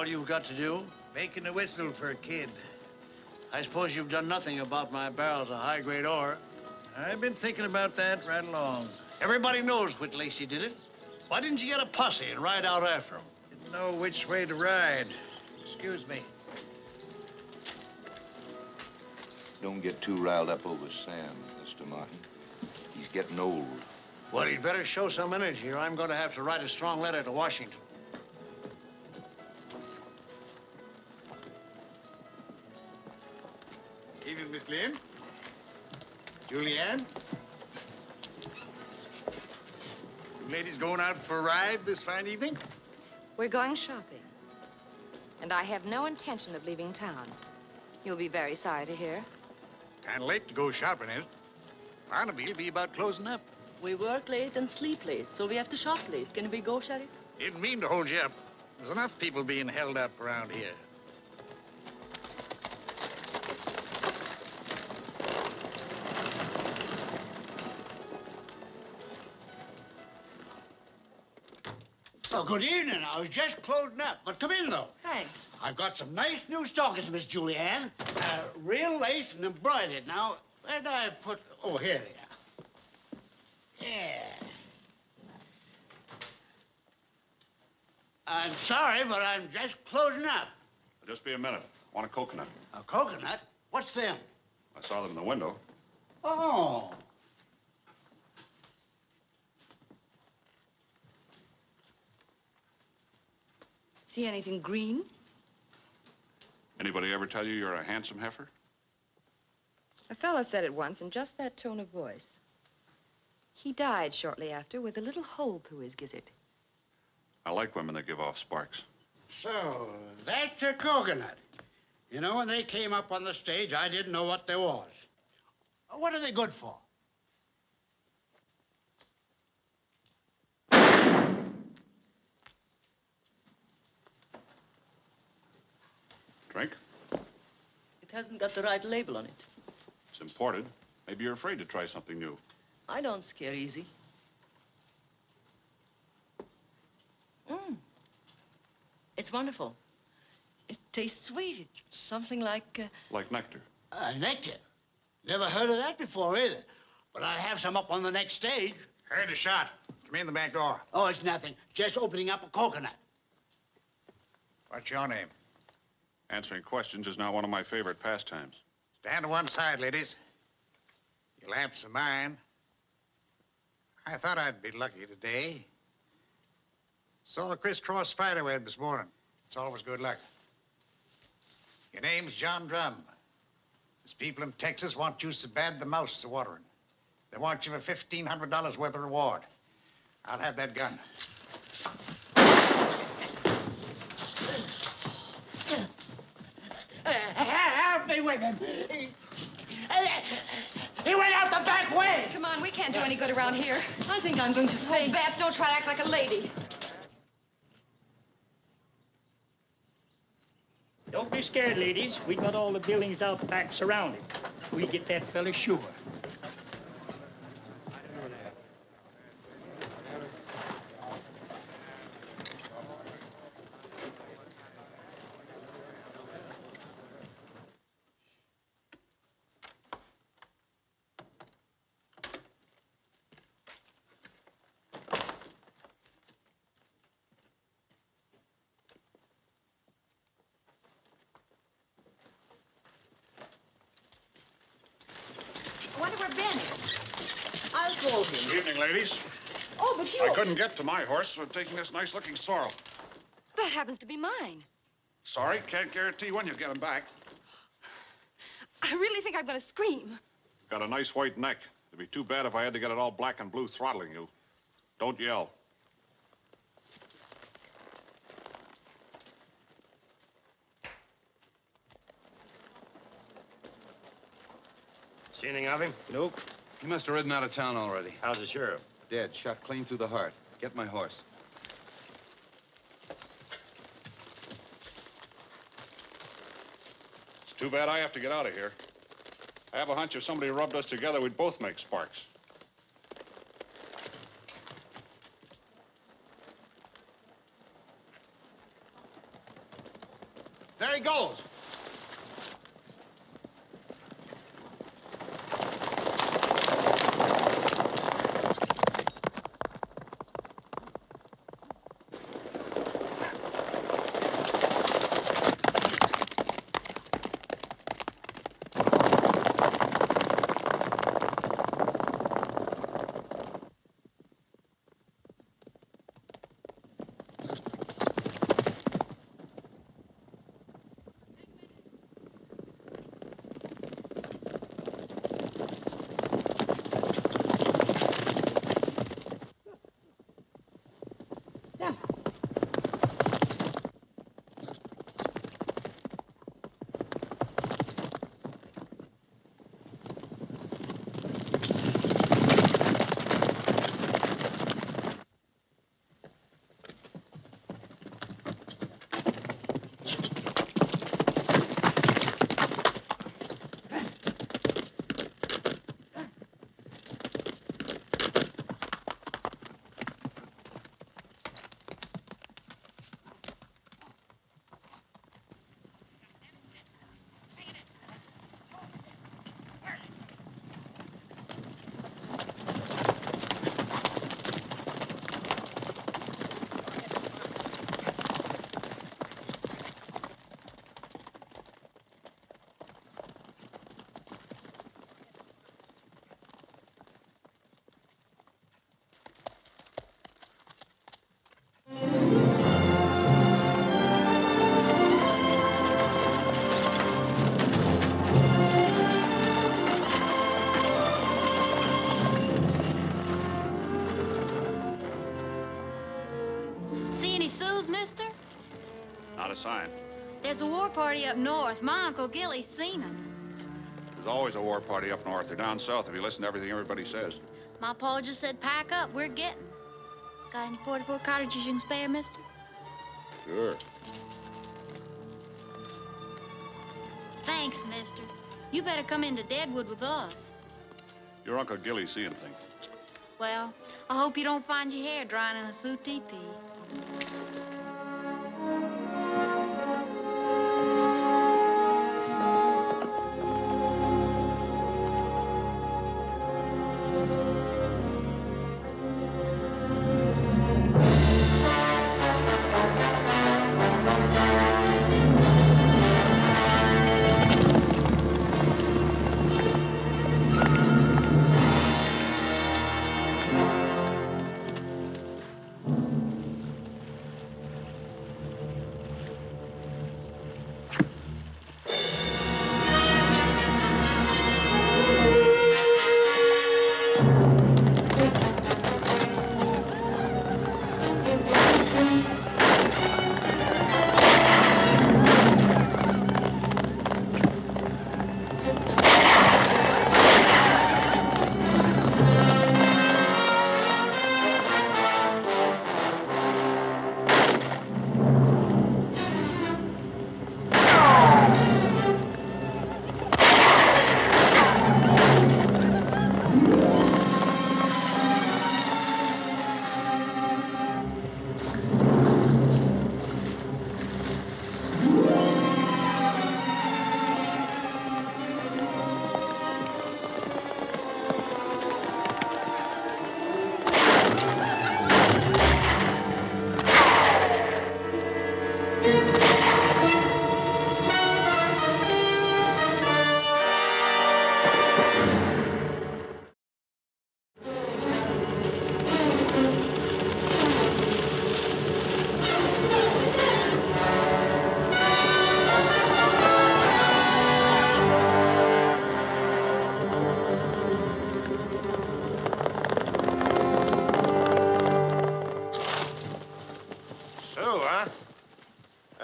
all you've got to do? Making a whistle for a kid. I suppose you've done nothing about my barrels of high-grade ore. I've been thinking about that right along. Everybody knows Whit Lacey did it. Why didn't you get a posse and ride out after him? Didn't know which way to ride. Excuse me. Don't get too riled up over Sam, Mr. Martin. He's getting old. Well, he'd better show some energy, or I'm going to have to write a strong letter to Washington. Evening, Miss Lynn. Julianne. You ladies going out for a ride this fine evening? We're going shopping. And I have no intention of leaving town. You'll be very sorry to hear. Kind of late to go shopping, is it? Barnaby'll be about closing up. We work late and sleep late, so we have to shop late. Can we go, Sheriff? Didn't mean to hold you up. There's enough people being held up around here. Oh, good evening. I was just closing up, but come in, though. Thanks. I've got some nice new stockings, Miss Julianne. Real lace and embroidered. Now, where did I put... Oh, here they are. Yeah. I'm sorry, but I'm just closing up. Just be a minute. Want a coconut? A coconut? What's them? I saw them in the window. Oh. See anything green? Anybody ever tell you you're a handsome heifer? A fellow said it once in just that tone of voice. He died shortly after with a little hole through his gizzard. I like women that give off sparks. So, that's a coconut. You know, when they came up on the stage, I didn't know what there was. What are they good for? Drink? It hasn't got the right label on it. It's imported. Maybe you're afraid to try something new. I don't scare easy. It's wonderful. It tastes sweet. It's something like... Like nectar. Nectar? Never heard of that before, either. But I'll have some up on the next stage. Heard a shot. Come in the back door. Oh, it's nothing. Just opening up a coconut. What's your name? Answering questions is now one of my favorite pastimes. Stand to one side, ladies. You'll answer mine. I thought I'd be lucky today. Saw a crisscross spiderweb this morning. It's always good luck. Your name's John Drum. These people in Texas want you so bad the mouse are watering. They want you for $1,500 worth of reward. I'll have that gun. Help me with him. He went out the back way. Come on, we can't do any good around here. I think I'm going to faint. Bats, don't try to act like a lady. Don't be scared, ladies. We got all the buildings out back surrounded. We get that fella sure. I wonder where Ben is. I'll call him. Good evening, ladies. Oh, but you... I couldn't get to my horse, so I'm taking this nice-looking sorrel. That happens to be mine. Sorry, can't guarantee when you'll get him back. I really think I'm going to scream. Got a nice white neck. It'd be too bad if I had to get it all black and blue throttling you. Don't yell. See anything of him? Nope. He must have ridden out of town already. How's the sheriff? Dead, shot clean through the heart. Get my horse. It's too bad I have to get out of here. I have a hunch if somebody rubbed us together, we'd both make sparks. There he goes. Not a sign. There's a war party up north. My Uncle Gilly's seen them. There's always a war party up north. They're down south if you listen to everything everybody says. My pa just said pack up. We're getting. Got any 44 cartridges you can spare, mister? Sure. Thanks, mister. You better come into Deadwood with us. Your Uncle Gilly's seeing things. Well, I hope you don't find your hair drying in a suit teepee.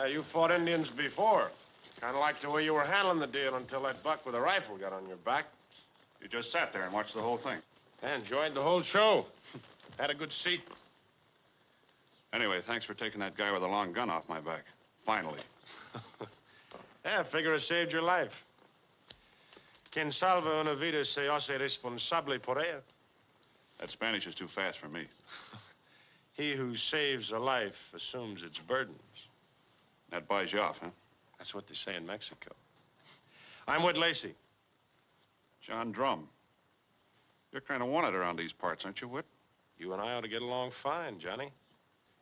You fought Indians before. Kind of like the way you were handling the deal until that buck with a rifle got on your back. You just sat there and watched the whole thing. I enjoyed the whole show. Had a good seat. Anyway, thanks for taking that guy with a long gun off my back. Finally. Yeah, I figure it saved your life. Quien salva una vida se hace responsable por ella. That Spanish is too fast for me. He who saves a life assumes its burdens. That buys you off, huh? That's what they say in Mexico. I'm Whit Lacey. John Drum. You're kind of wanted around these parts, aren't you, Whit? You and I ought to get along fine, Johnny.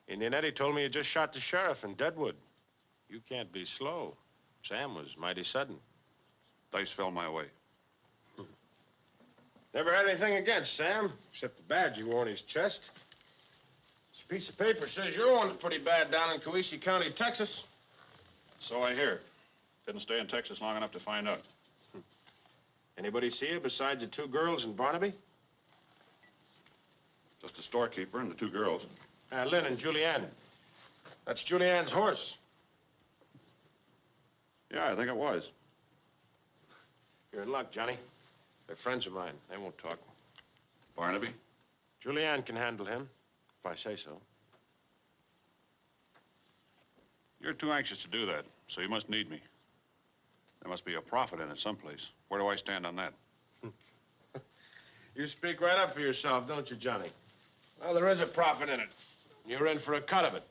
Indian Eddie told me you just shot the sheriff in Deadwood. You can't be slow. Sam was mighty sudden. Dice fell my way. Never had anything against Sam, except the badge he wore on his chest. This piece of paper says you're wanted pretty bad down in Cowice County, Texas. So I hear. Didn't stay in Texas long enough to find out. Anybody see you besides the two girls and Barnaby? Just the storekeeper and the two girls. Lynn and Julianne. That's Julianne's horse. Yeah, I think it was. You're in luck, Johnny. They're friends of mine. They won't talk. Barnaby? Julianne can handle him, if I say so. You're too anxious to do that, so you must need me. There must be a profit in it someplace. Where do I stand on that? You speak right up for yourself, don't you, Johnny? Well, there is a profit in it. You're in for a cut of it.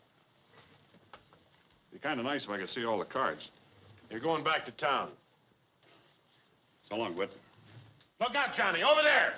It'd be kind of nice if I could see all the cards. You're going back to town. So long, Whit. Look out, Johnny, over there!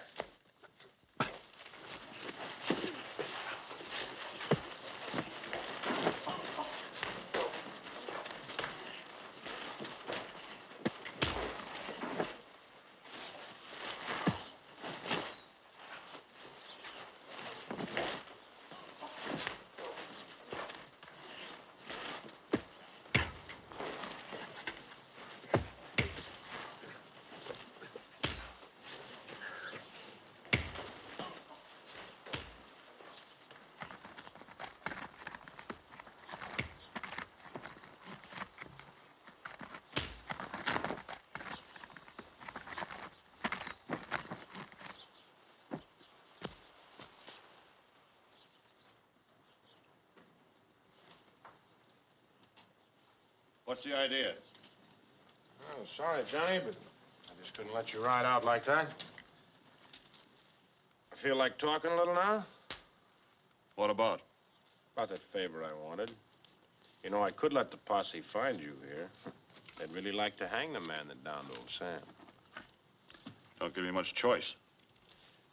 What's the idea? Oh, sorry, Johnny, but I just couldn't let you ride out like that. I feel like talking a little now. What about? About that favor I wanted. You know, I could let the posse find you here. They'd really like to hang the man that downed old Sam. Don't give me much choice.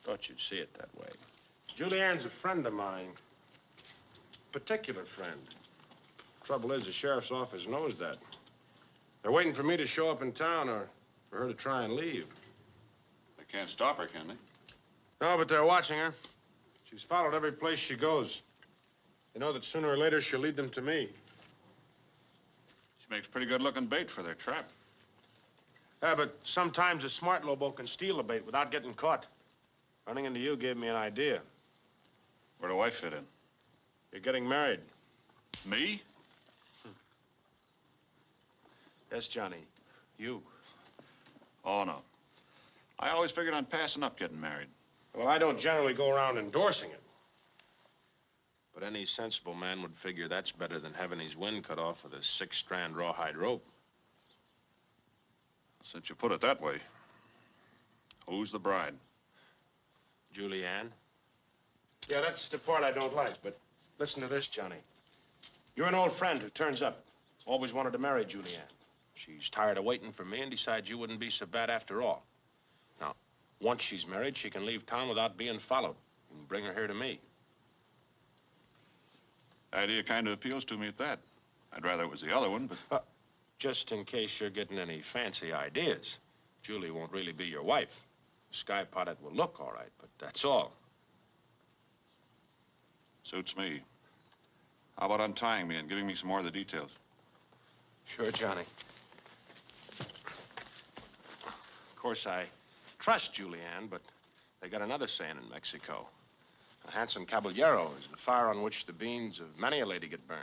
Thought you'd see it that way. Julianne's a friend of mine. Particular friend. Trouble is, the sheriff's office knows that. They're waiting for me to show up in town or for her to try and leave. They can't stop her, can they? No, but they're watching her. She's followed every place she goes. They know that sooner or later she'll lead them to me. She makes pretty good-looking bait for their trap. Yeah, but sometimes a smart lobo can steal a bait without getting caught. Running into you gave me an idea. Where do I fit in? You're getting married. Me? Yes, Johnny. You. Oh, no. I always figured on passing up getting married. Well, I don't generally go around endorsing it. But any sensible man would figure that's better than having his wind cut off with a 6-strand rawhide rope. Since you put it that way, who's the bride? Julianne. Yeah, that's the part I don't like, but listen to this, Johnny. You're an old friend who turns up. Always wanted to marry Julianne. She's tired of waiting for me and decides you wouldn't be so bad after all. Now, once she's married, she can leave town without being followed. You can bring her here to me. The idea kind of appeals to me at that. I'd rather it was the other one, but... Just in case you're getting any fancy ideas, Julie won't really be your wife. Sky Potted will look all right, but that's all. Suits me. How about untying me and giving me some more of the details? Sure, Johnny. Of course, I trust Julianne, but they got another saying in Mexico. A handsome caballero is the fire on which the beans of many a lady get burned.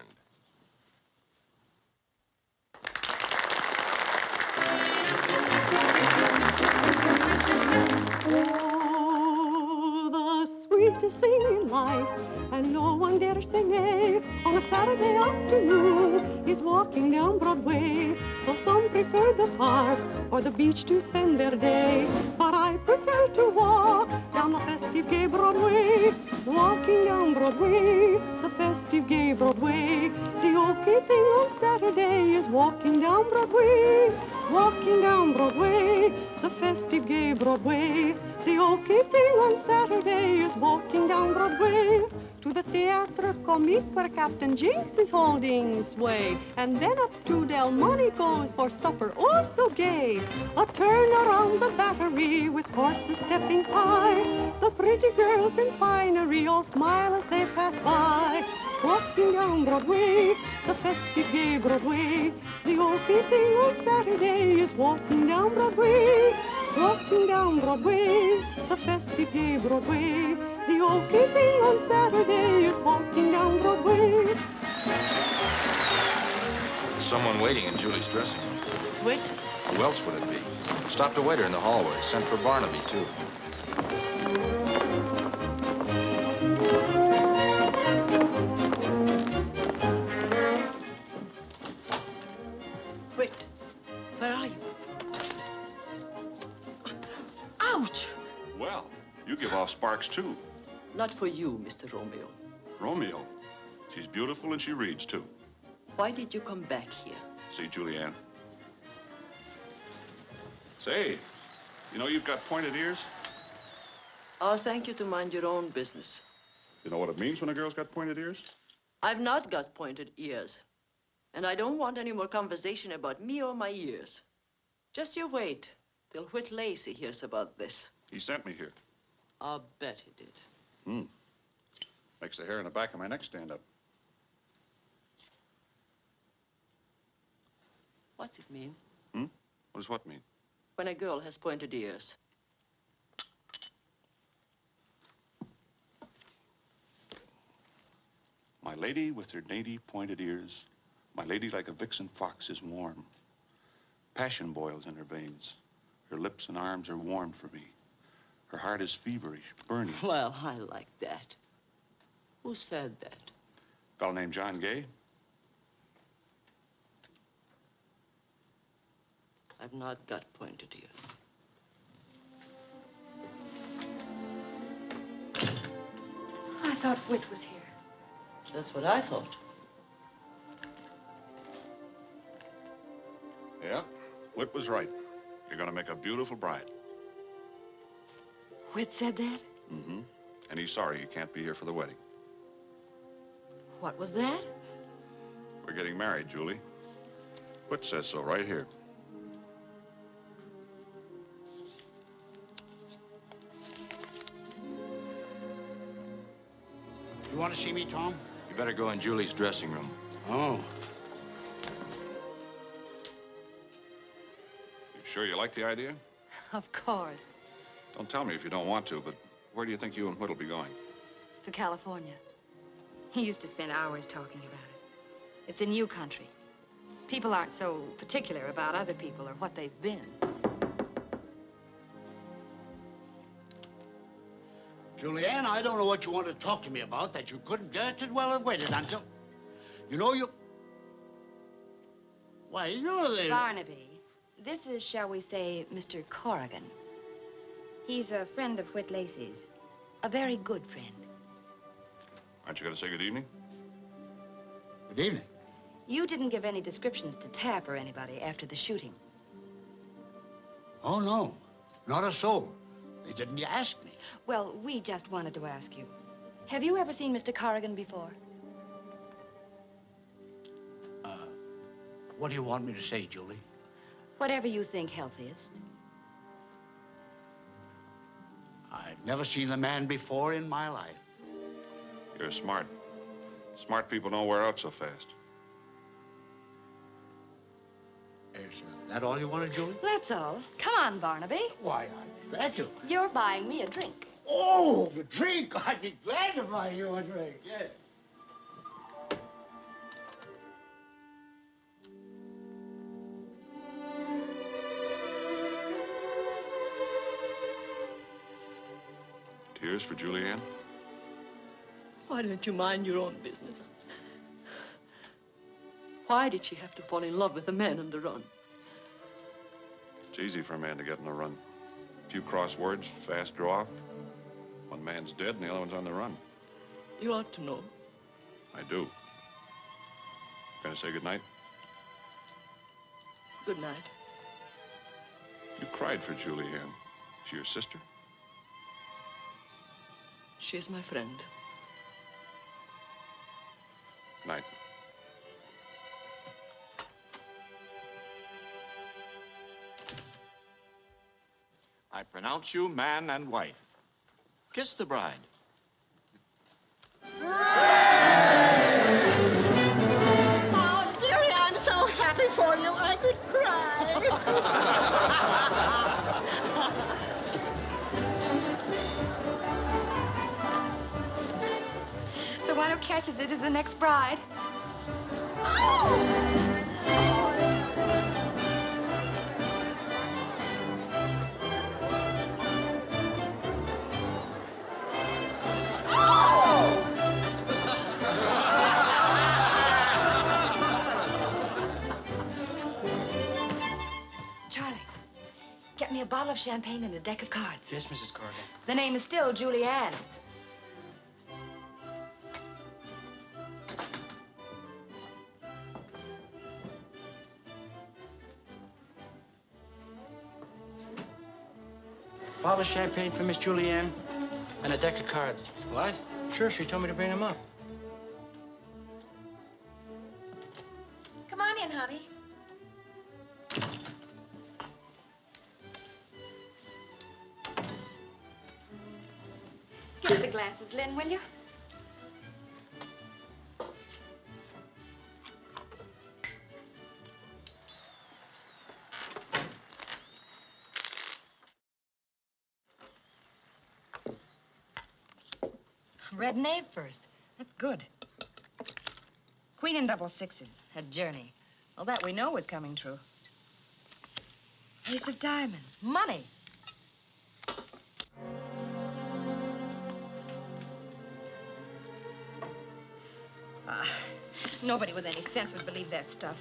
Oh, the sweetest thing in life, and no one dare say nay, on a Saturday afternoon is walking down Broadway. Though some prefer the park or the beach to spend their day, but I prefer well to walk down the festive gay Broadway. Walking down Broadway, the festive gay Broadway. The okay thing on Saturday is walking down Broadway. Walking down Broadway, the festive gay Broadway. The okay thing on Saturday is walking down Broadway. To the Theatre Comique where Captain Jinks is holding sway. And then up to Delmonico's for supper, oh so gay. A turn around the Battery with horses stepping high. The pretty girls in finery all smile as they pass by. Walking down Broadway, the festive gay Broadway. The okay thing on Saturday is walking down Broadway. Walking down Broadway, the festive gay Broadway. The okay thing on Saturday is walking down Broadway. There's someone waiting in Julie's dressing room. Wait. Who else would it be? Stopped a waiter in the hallway. Sent for Barnaby, too. Wait. Where are you? Ouch! Well, you give off sparks, too. Not for you, Mr. Romeo. Romeo. She's beautiful and she reads, too. Why did you come back here? See, Julianne. Say, you know you've got pointed ears? I'll thank you to mind your own business. You know what it means when a girl's got pointed ears? I've not got pointed ears. And I don't want any more conversation about me or my ears. Just you wait till Whit Lacey hears about this. He sent me here. I'll bet he did. Makes the hair in the back of my neck stand up. What's it mean? What does what mean? When a girl has pointed ears. My lady with her dainty pointed ears, my lady like a vixen fox is warm. Passion boils in her veins. Her lips and arms are warm for me. Her heart is feverish, burning. Well, I like that. Who said that? A fellow named John Gay. I've not got pointed ears. I thought Whit was here. That's what I thought. Yeah, Whit was right. You're gonna make a beautiful bride. Whit said that? Mm-hmm. And he's sorry he can't be here for the wedding. What was that? We're getting married, Julie. Whit says so right here. You want to see me, Tom? You better go in Julie's dressing room. Oh. You sure you like the idea? Of course. Don't tell me if you don't want to, but where do you think you and Whit will be going? To California. He used to spend hours talking about it. It's a new country. People aren't so particular about other people or what they've been. Julianne, I don't know what you want to talk to me about that you couldn't just as well have waited until... You know, you... Why, you're the... Barnaby, this is, shall we say, Mr. Corrigan. He's a friend of Whit Lacey's. A very good friend. Aren't you going to say good evening? Good evening. You didn't give any descriptions to Tapp or anybody after the shooting. Oh, no. Not a soul. They didn't ask me. Well, we just wanted to ask you. Have you ever seen Mr. Corrigan before? What do you want me to say, Julie? Whatever you think healthiest. I've never seen the man before in my life. You're smart. Smart people don't wear out so fast. Is that all you wanted, Julie? That's all. Come on, Barnaby. Why, I'm glad to. You're buying me a drink. Oh, the drink. I'd be glad to buy you a drink, yes. Tears for Julianne? Why don't you mind your own business? Why did she have to fall in love with a man on the run? It's easy for a man to get on the run. A few crosswords, fast draw. One man's dead and the other one's on the run. You ought to know. I do. Gonna say goodnight? Good night. You cried for Julianne. She your sister? She's my friend. Night. I pronounce you man and wife. Kiss the bride. Oh, dearie, I'm so happy for you, I could cry. The one who catches it is the next bride. Charlie, get me a bottle of champagne and a deck of cards. Yes, Mrs. Corrigan. The name is still Julianne. Bottle of champagne for Miss Julianne and a deck of cards. What? Sure, she told me to bring them up. Come on in, honey. Get the glasses, Lynn, will you? Red knave first. That's good. Queen and double sixes. A journey. Well, that we know was coming true. Ace of diamonds. Money. Nobody with any sense would believe that stuff.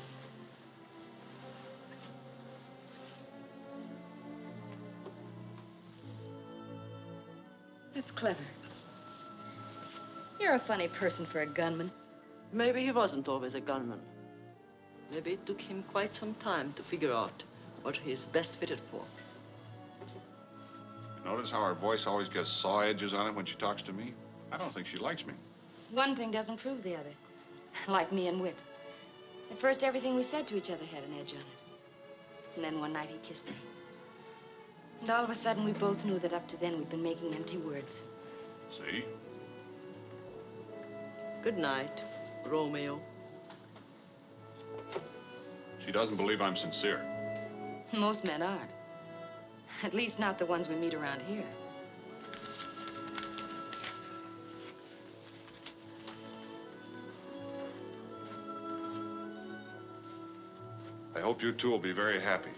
That's clever. You're a funny person for a gunman. Maybe he wasn't always a gunman. Maybe it took him quite some time to figure out what he's best fitted for. Notice how her voice always gets saw edges on it when she talks to me? I don't think she likes me. One thing doesn't prove the other. Like me and Whit. At first, everything we said to each other had an edge on it. And then one night he kissed me. And all of a sudden, we both knew that up to then we'd been making empty words. See? Good night, Romeo. She doesn't believe I'm sincere. Most men aren't. At least not the ones we meet around here. I hope you two will be very happy.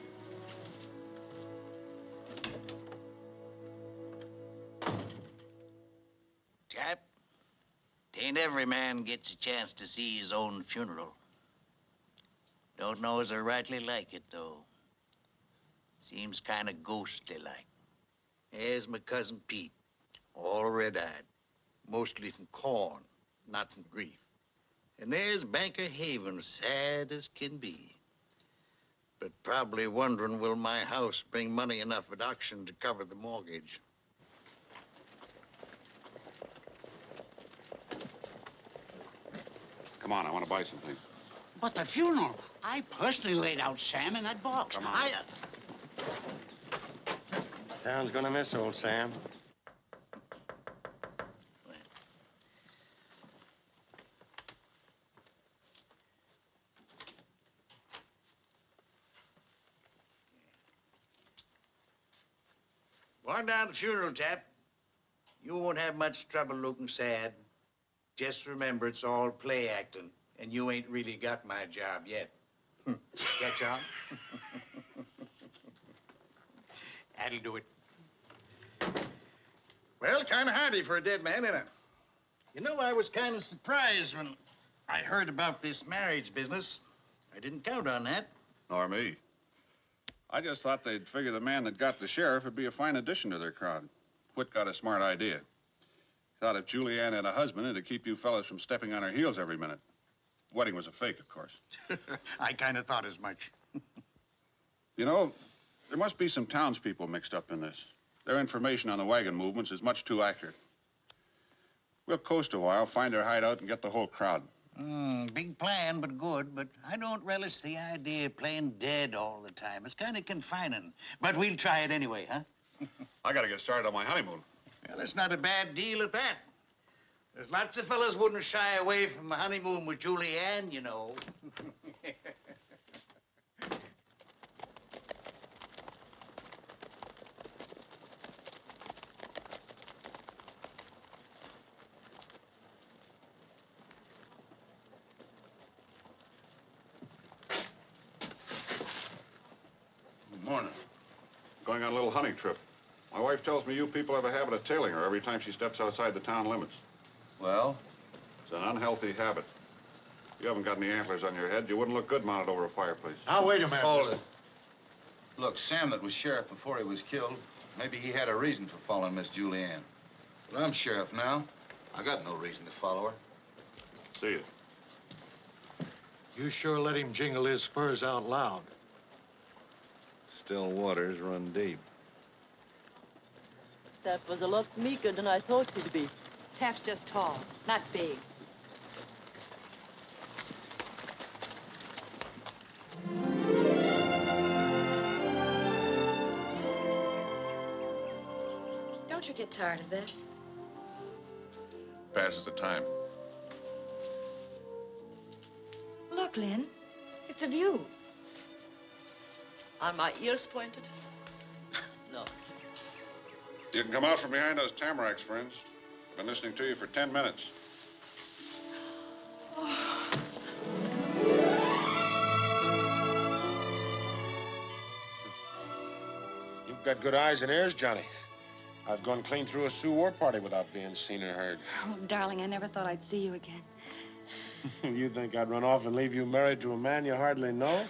Chap, tain't every man gets a chance to see his own funeral. Don't know as I rightly like it, though. Seems kind of ghostly-like. There's my cousin Pete, all red-eyed, mostly from corn, not from grief. And there's Banker Haven, sad as can be. But probably wondering, will my house bring money enough at auction to cover the mortgage? Come on, I want to buy something. But the funeral, I personally laid out Sam in that box. Come on. Town's gonna miss old Sam. Go on down to the funeral, chap. You won't have much trouble looking sad. Just remember, it's all play acting, and you ain't really got my job yet. Catch on? That'll do it. Well, kind of hardy for a dead man, isn't it? You know, I was kind of surprised when I heard about this marriage business. I didn't count on that. Nor me. I just thought they'd figure the man that got the sheriff would be a fine addition to their crowd. Whit got a smart idea. Thought if Julianne had a husband, it'd keep you fellas from stepping on her heels every minute. Wedding was a fake, of course. I kind of thought as much. You know, there must be some townspeople mixed up in this. Their information on the wagon movements is much too accurate. We'll coast a while, find their hideout, and get the whole crowd. Big plan, but good. But I don't relish the idea of playing dead all the time. It's kind of confining. But we'll try it anyway, huh? I gotta get started on my honeymoon. Well, it's not a bad deal at that. There's lots of fellas wouldn't shy away from a honeymoon with Julianne, you know. Morning. Going on a little hunting trip. My wife tells me you people have a habit of tailing her every time she steps outside the town limits. Well? It's an unhealthy habit. You haven't got any antlers on your head. You wouldn't look good mounted over a fireplace. Now, wait a minute. Hold it. Look, Sam that was sheriff before he was killed, maybe he had a reason for following Miss Julianne. But I'm sheriff now. I got no reason to follow her. See you. You sure let him jingle his spurs out loud. Still waters run deep. That was a lot meeker than I thought he'd be. Taft's just tall, not big. Don't you get tired of this? Passes the time. Look, Lynn, it's a view. Are my ears pointed? No. You can come out from behind those tamaracks, friends. I've been listening to you for 10 minutes. You've got good eyes and ears, Johnny. I've gone clean through a Sioux war party without being seen or heard. Oh, darling, I never thought I'd see you again. You think I'd run off and leave you married to a man you hardly know?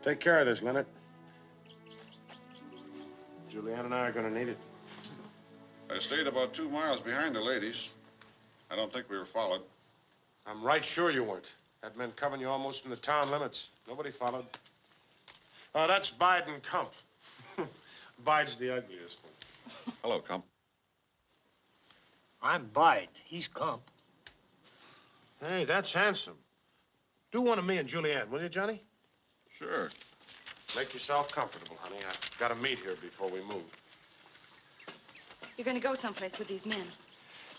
Take care of this, Leonard. Julianne and I are going to need it. I stayed about 2 miles behind the ladies. I don't think we were followed. I'm right sure you weren't. That meant covering you almost in the town limits. Nobody followed. Oh, that's Biden Kump. Bide's the ugliest one. Hello, Kump. I'm Bide. He's Kump. Hey, that's handsome. Do one of me and Julianne, will you, Johnny? Sure. Make yourself comfortable, honey. I've got to meet here before we move. You're going to go someplace with these men.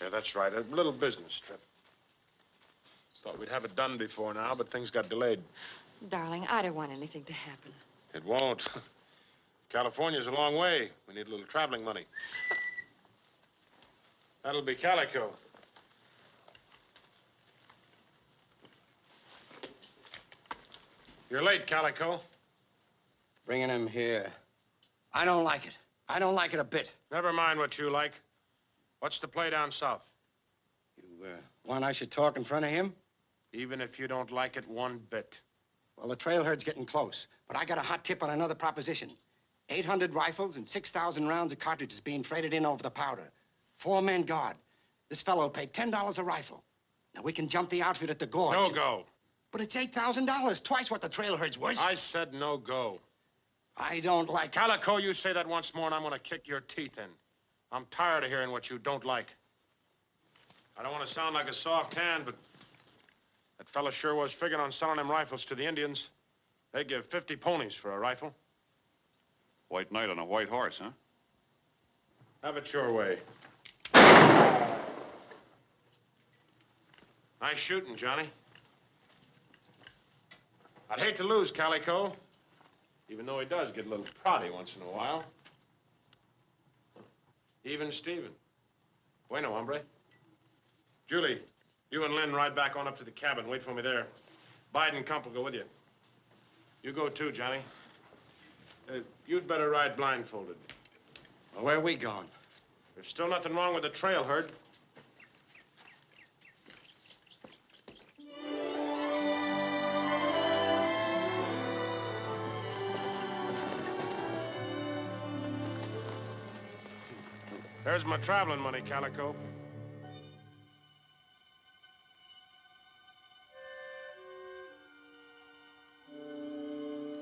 Yeah, that's right. A little business trip. Thought we'd have it done before now, but things got delayed. Darling, I don't want anything to happen. It won't. California's a long way. We need a little traveling money. That'll be Calico. You're late, Calico. Bringing him here. I don't like it. I don't like it a bit. Never mind what you like. What's the play down south? You want I should talk in front of him? Even if you don't like it one bit. Well, the trail herd's getting close, but I got a hot tip on another proposition. 800 rifles and 6,000 rounds of cartridges being freighted in over the powder. 4 men guard. This fellow will pay $10 a rifle. Now, we can jump the outfit at the gorge. No go. But it's $8,000, twice what the trail herd's worth. I said no go. I don't like... Calico, you say that once more and I'm gonna kick your teeth in. I'm tired of hearing what you don't like. I don't want to sound like a soft hand, but that fella sure was figuring on selling them rifles to the Indians. They give 50 ponies for a rifle. White knight on a white horse, huh? Have it your way. Nice shooting, Johnny. I'd hate to lose Calico, even though he does get a little proddy once in a while. Even Steven. Bueno, hombre. Julie, you and Lynn ride back on up to the cabin. Wait for me there. Biden Kump will go with you. You go too, Johnny. You'd better ride blindfolded. Well, where are we going? There's still nothing wrong with the trail herd. There's my traveling money, Calico.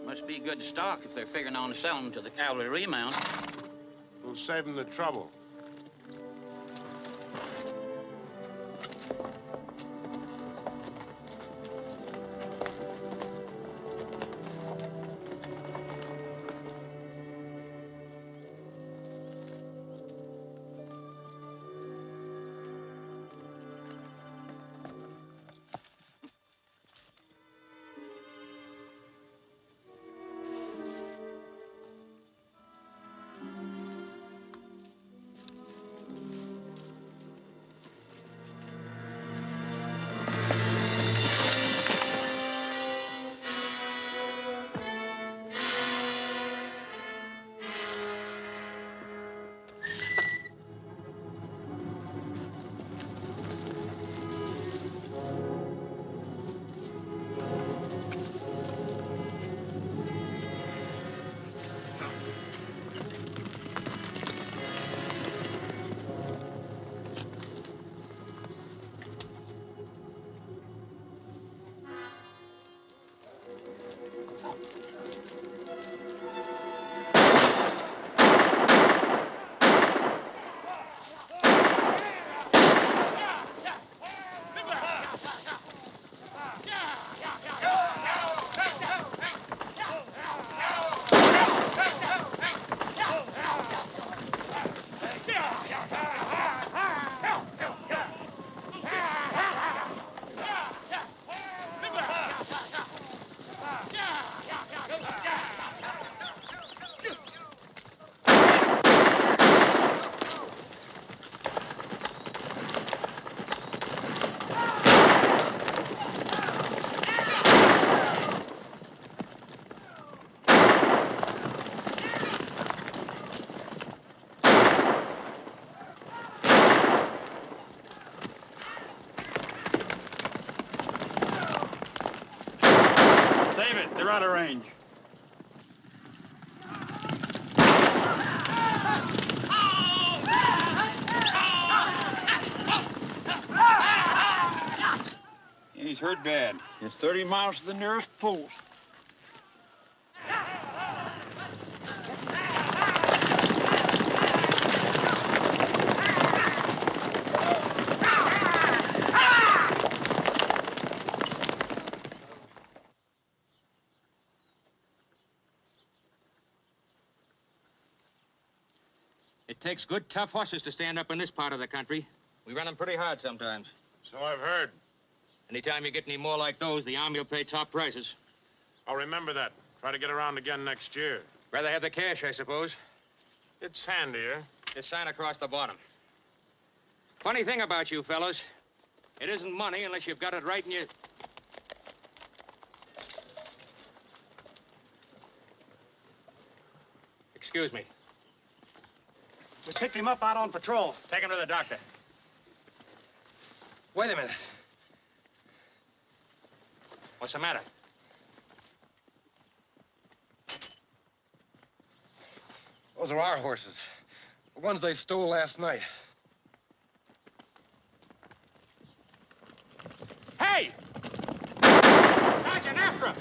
Must be good stock if they're figuring on selling to the cavalry remount. We'll save them the trouble. They're out of range. He's hurt bad. It's 30 miles to the nearest post. It takes good, tough horses to stand up in this part of the country. We run them pretty hard sometimes. So I've heard. Anytime you get any more like those, the Army will pay top prices. I'll remember that. Try to get around again next year. Rather have the cash, I suppose. It's handier. This sign across the bottom. Funny thing about you fellows, it isn't money unless you've got it right in your... Excuse me. We picked him up out on patrol. Take him to the doctor. Wait a minute. What's the matter? Those are our horses. The ones they stole last night. Hey! Sergeant, after him!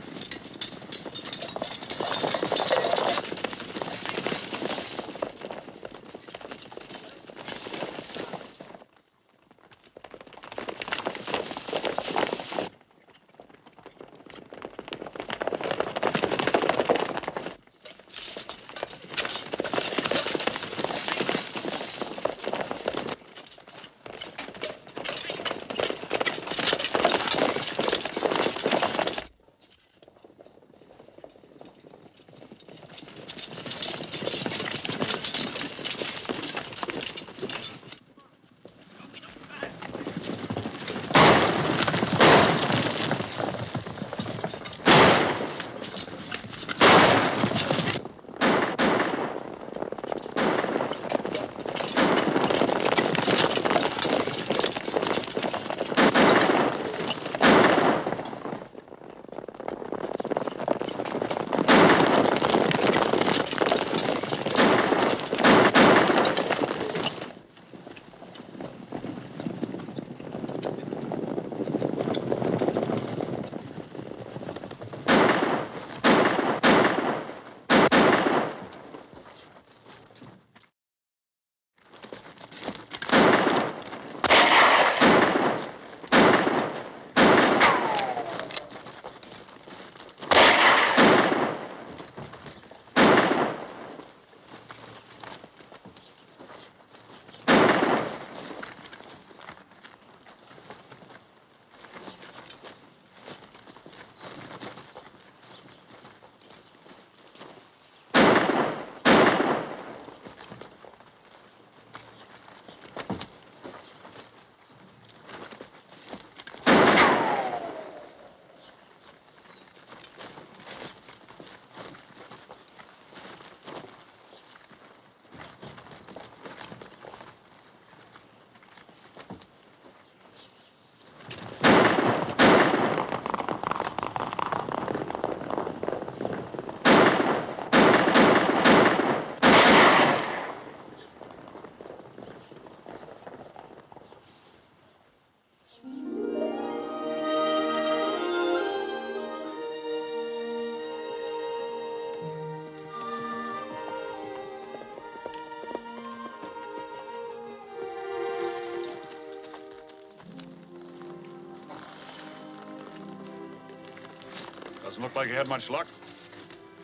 Doesn't look like you had much luck.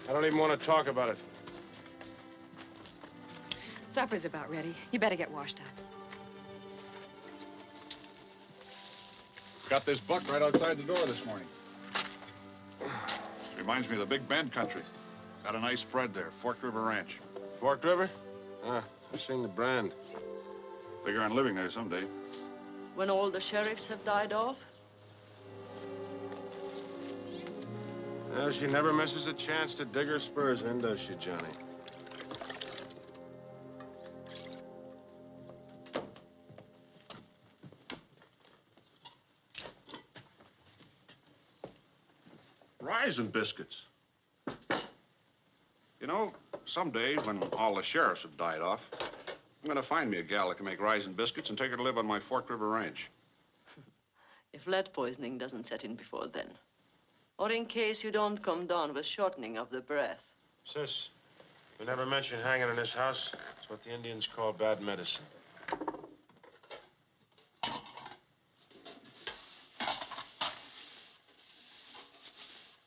I don't even want to talk about it. Supper's about ready. You better get washed up. Got this buck right outside the door this morning. Reminds me of the Big Bend country. Got a nice spread there, Forked River Ranch. Forked River? Ah, I've seen the brand. Figure on living there someday. When all the sheriffs have died off? Well, she never misses a chance to dig her spurs in, does she, Johnny? Rice and biscuits. You know, someday, when all the sheriffs have died off, I'm gonna find me a gal that can make rice and biscuits and take her to live on my Forked River Ranch. If lead poisoning doesn't set in before then. Or in case you don't come down with shortening of the breath. Sis, we never mention hanging in this house. It's what the Indians call bad medicine.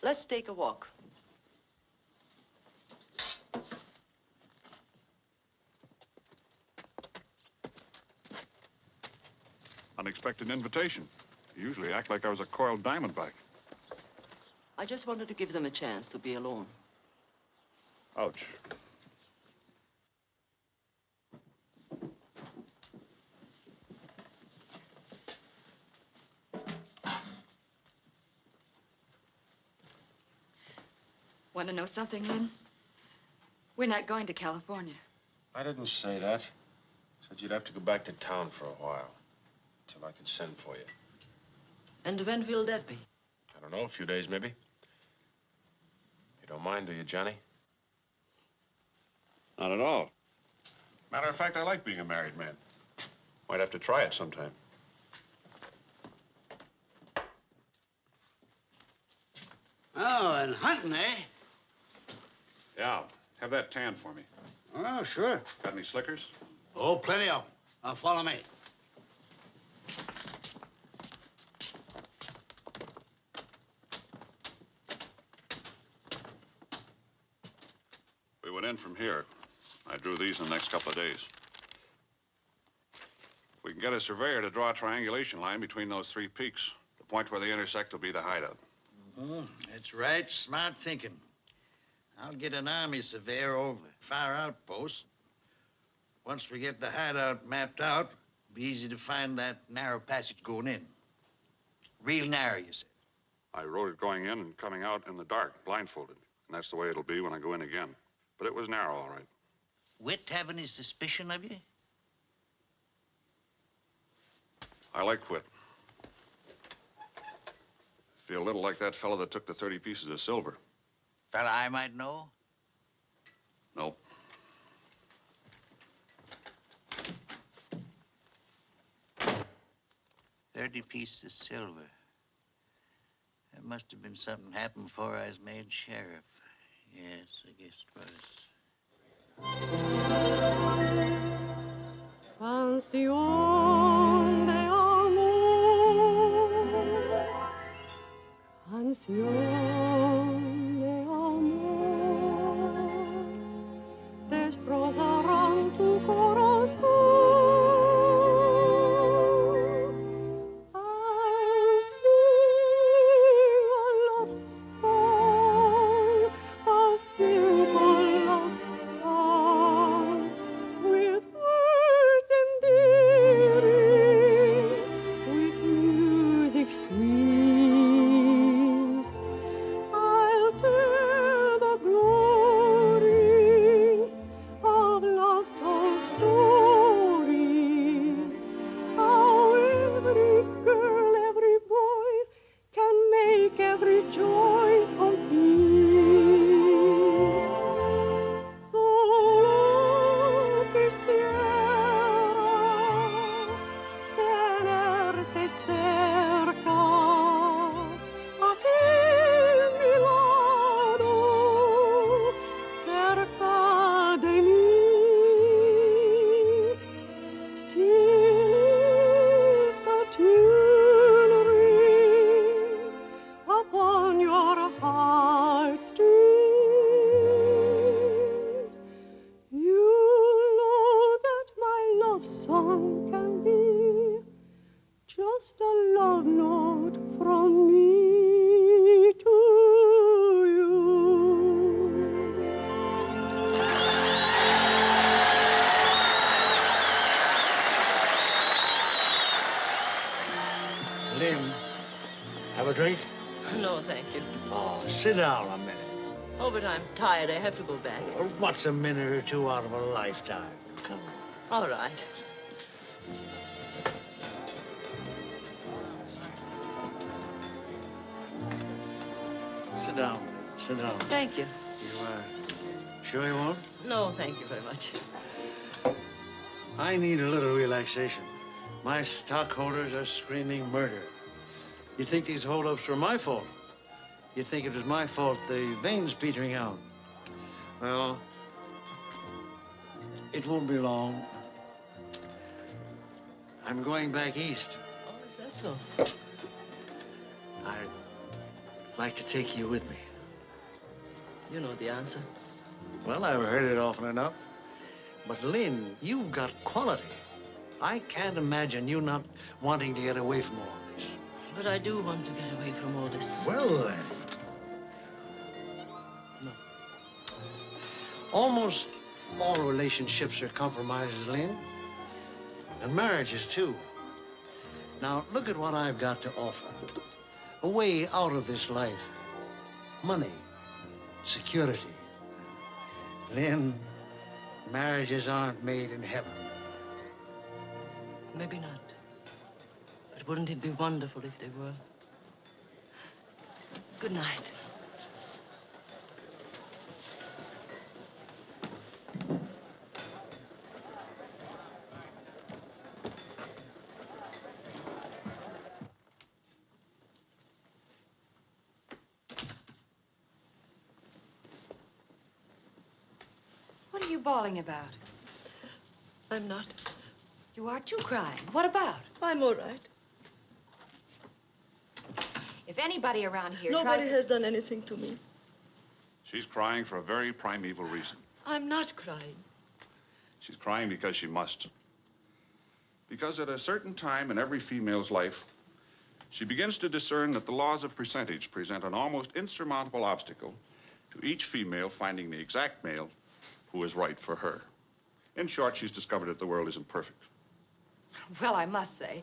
Let's take a walk. Unexpected invitation. You usually act like I was a coiled diamondback. I just wanted to give them a chance to be alone. Ouch. Want to know something, Lynn? We're not going to California. I didn't say that. I said you'd have to go back to town for a while. Until I could send for you. And when will that be? I don't know, a few days maybe. You don't mind, do you, Johnny? Not at all. Matter of fact, I like being a married man. Might have to try it sometime. Oh, and hunting, eh? Yeah, have that tan for me. Oh, sure. Got any slickers? Oh, plenty of them. Now, follow me. We went in from here. I drew these in the next couple of days. We can get a surveyor to draw a triangulation line between those three peaks. The point where they intersect will be the hideout. That's right. Smart thinking. I'll get an army surveyor over far outpost. Once we get the hideout mapped out, it'll be easy to find that narrow passage going in. Real narrow, you said. I wrote it going in and coming out in the dark, blindfolded. And that's the way it'll be when I go in again. But it was narrow, all right. Whit have any suspicion of you? I like Whit. Feel a little like that fellow that took the 30 pieces of silver. Fella I might know? Nope. $30 pieces of silver. There must have been something happened before I was made sheriff. Yes, I guess it was. Canción de amor, canción de amor, destrozarán tu corazón. Of sit down a minute. Oh, but I'm tired. I have to go back. Well, what's a minute or two out of a lifetime? Come on. All right. Sit down. Sit down. Thank you. You, sure you won't? No, thank you very much. I need a little relaxation. My stockholders are screaming murder. You'd think these holdups were my fault. You'd think it was my fault the vein's petering out. Well, it won't be long. I'm going back east. Oh, is that so? I'd like to take you with me. You know the answer. Well, I've heard it often enough. But, Lynn, you've got quality. I can't imagine you not wanting to get away from all this. But I do want to get away from all this. Well, then. No. Almost all relationships are compromises, Lynn. And marriages, too. Now, look at what I've got to offer. A way out of this life. Money. Security. Lynn, marriages aren't made in heaven. Maybe not. But wouldn't it be wonderful if they were? Good night. What are you bawling about? I'm not. You are too crying. What about? I'm all right. If anybody around here Nobody tries has done anything to me. She's crying for a very primeval reason. I'm not crying. She's crying because she must. Because at a certain time in every female's life, she begins to discern that the laws of percentage present an almost insurmountable obstacle to each female finding the exact male who is right for her. In short, she's discovered that the world isn't perfect. Well, I must say,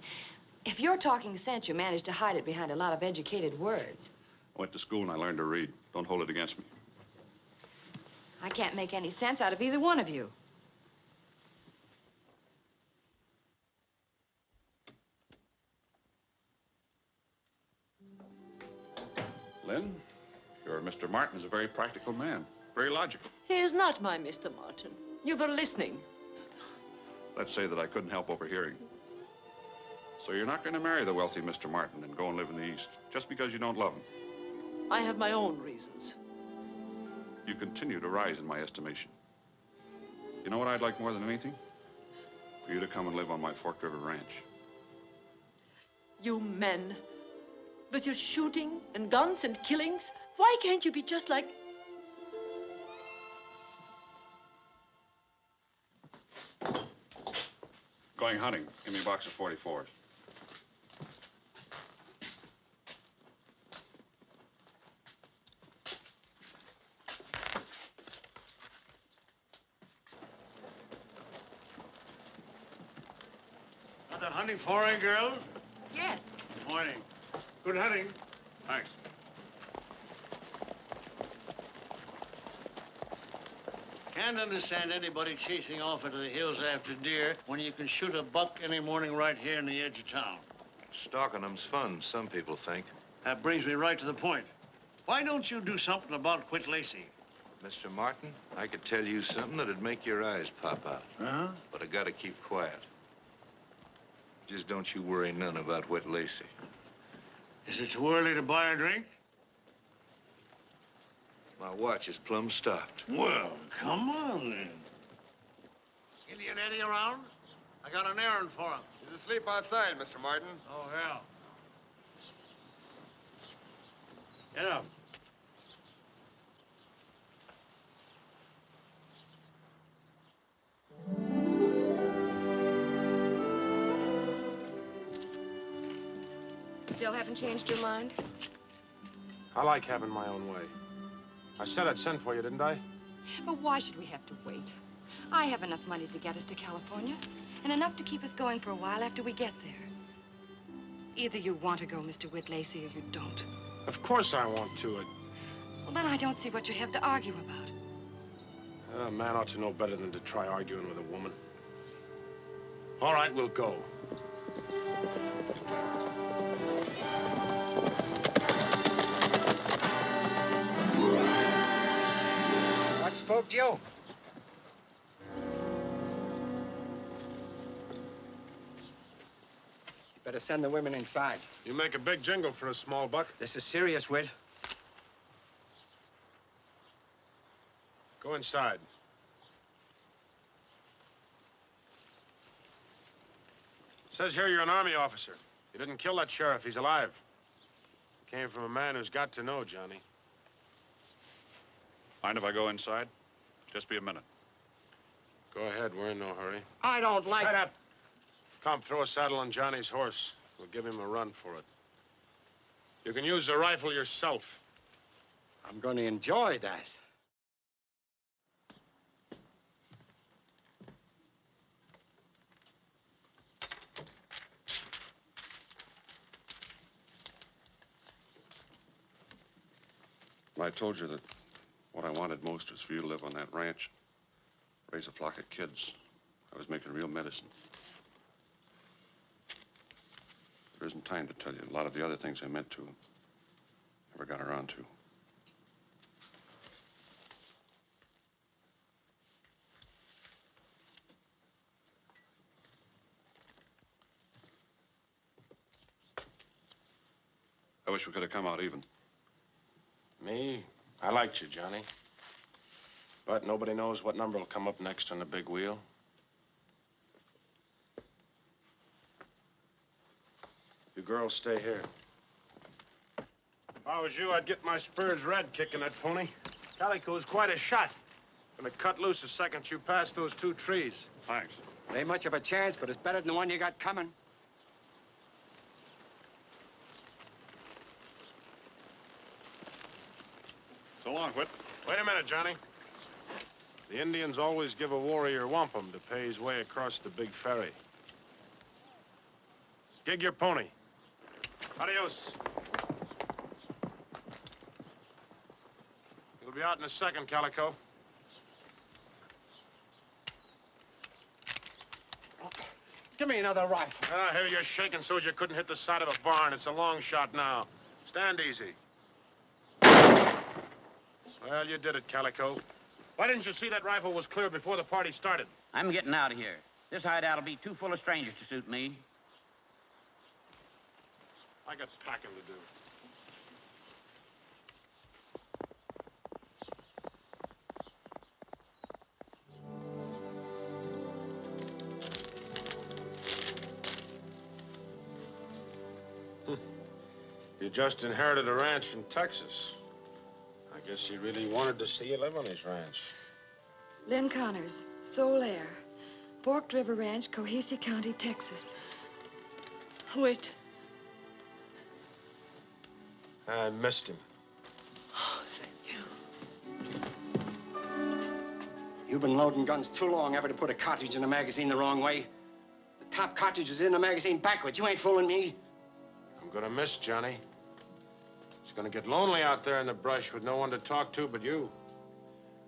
if you're talking sense, you managed to hide it behind a lot of educated words. I went to school and I learned to read. Don't hold it against me. I can't make any sense out of either one of you. Lynn, your Mr. Martin is a very practical man, very logical. He is not my Mr. Martin. You were listening. Let's say that I couldn't help overhearing. So you're not going to marry the wealthy Mr. Martin and go and live in the East, just because you don't love him. I have my own reasons. You continue to rise in my estimation. You know what I'd like more than anything? For you to come and live on my Fork River ranch. You men, with your shooting and guns and killings, why can't you be just like... Going hunting. Give me a box of 44s. Another hunting foray, girl? Yes. Morning. Good hunting. Thanks. Can't understand anybody chasing off into the hills after deer when you can shoot a buck any morning right here in the edge of town. Stalking them's fun, some people think. That brings me right to the point. Why don't you do something about Whit Lacey? Mr. Martin, I could tell you something that'd make your eyes pop out. Huh? But I gotta keep quiet. Just don't you worry none about Whit Lacey. Is it too early to buy a drink? My watch is plumb stopped. Well, come on, then. Indian Eddie around? I got an errand for him. He's asleep outside, Mr. Martin. Oh, hell. Get up. Still haven't changed your mind? I like having my own way. I said I'd send for you, didn't I? But why should we have to wait? I have enough money to get us to California, and enough to keep us going for a while after we get there. Either you want to go, Mr. Whit Lacey, or you don't. Of course I want to. Well, then I don't see what you have to argue about. A man ought to know better than to try arguing with a woman. All right, we'll go. What spooked you? You better send the women inside. You make a big jingle for a small buck. This is serious, Whit. Go inside. Says here you're an army officer. You didn't kill that sheriff. He's alive. Came from a man who's got to know, Johnny. Mind if I go inside? Just be a minute. Go ahead. We're in no hurry. I don't like... Shut up. Come, throw a saddle on Johnny's horse. We'll give him a run for it. You can use the rifle yourself. I'm going to enjoy that. I told you that what I wanted most was for you to live on that ranch, raise a flock of kids. I was making real medicine. There isn't time to tell you a lot of the other things I meant to, never got around to. I wish we could have come out even. Me? I liked you, Johnny. But nobody knows what number will come up next on the big wheel. You girls stay here. If I was you, I'd get my spurs red kicking that pony. Calico's quite a shot. Gonna cut loose the second you pass those two trees. Thanks. Ain't much of a chance, but it's better than the one you got coming. So long, Whit. Wait a minute, Johnny. The Indians always give a warrior wampum to pay his way across the big ferry. Gig your pony. Adios. You'll be out in a second, Calico. Give me another rifle. Ah, here you're shaking so you couldn't hit the side of a barn. It's a long shot now. Stand easy. Well, you did it, Calico. Why didn't you see that rifle was clear before the party started? I'm getting out of here. This hideout'll be too full of strangers to suit me. I got packing to do. You just inherited a ranch in Texas. I guess he really wanted to see you live on his ranch. Lynn Connors, sole heir. Forked River Ranch, Cohasset County, Texas. Wait. I missed him. Oh, thank you. You've been loading guns too long ever to put a cartridge in a magazine the wrong way. The top cartridge is in the magazine backwards. You ain't fooling me. I'm gonna miss Johnny. He's gonna get lonely out there in the brush with no one to talk to but you.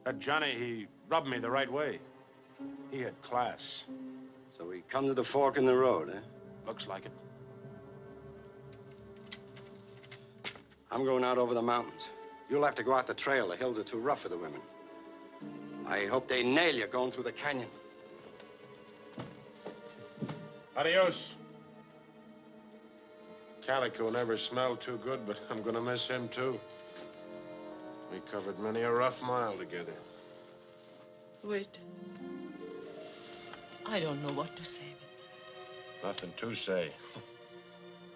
That Johnny, he rubbed me the right way. He had class. So we come to the fork in the road, eh? Looks like it. I'm going out over the mountains. You'll have to go out the trail. The hills are too rough for the women. I hope they nail you going through the canyon. Adios. Calico never smelled too good, but I'm gonna miss him, too. We covered many a rough mile together. Wait. I don't know what to say. Nothing to say.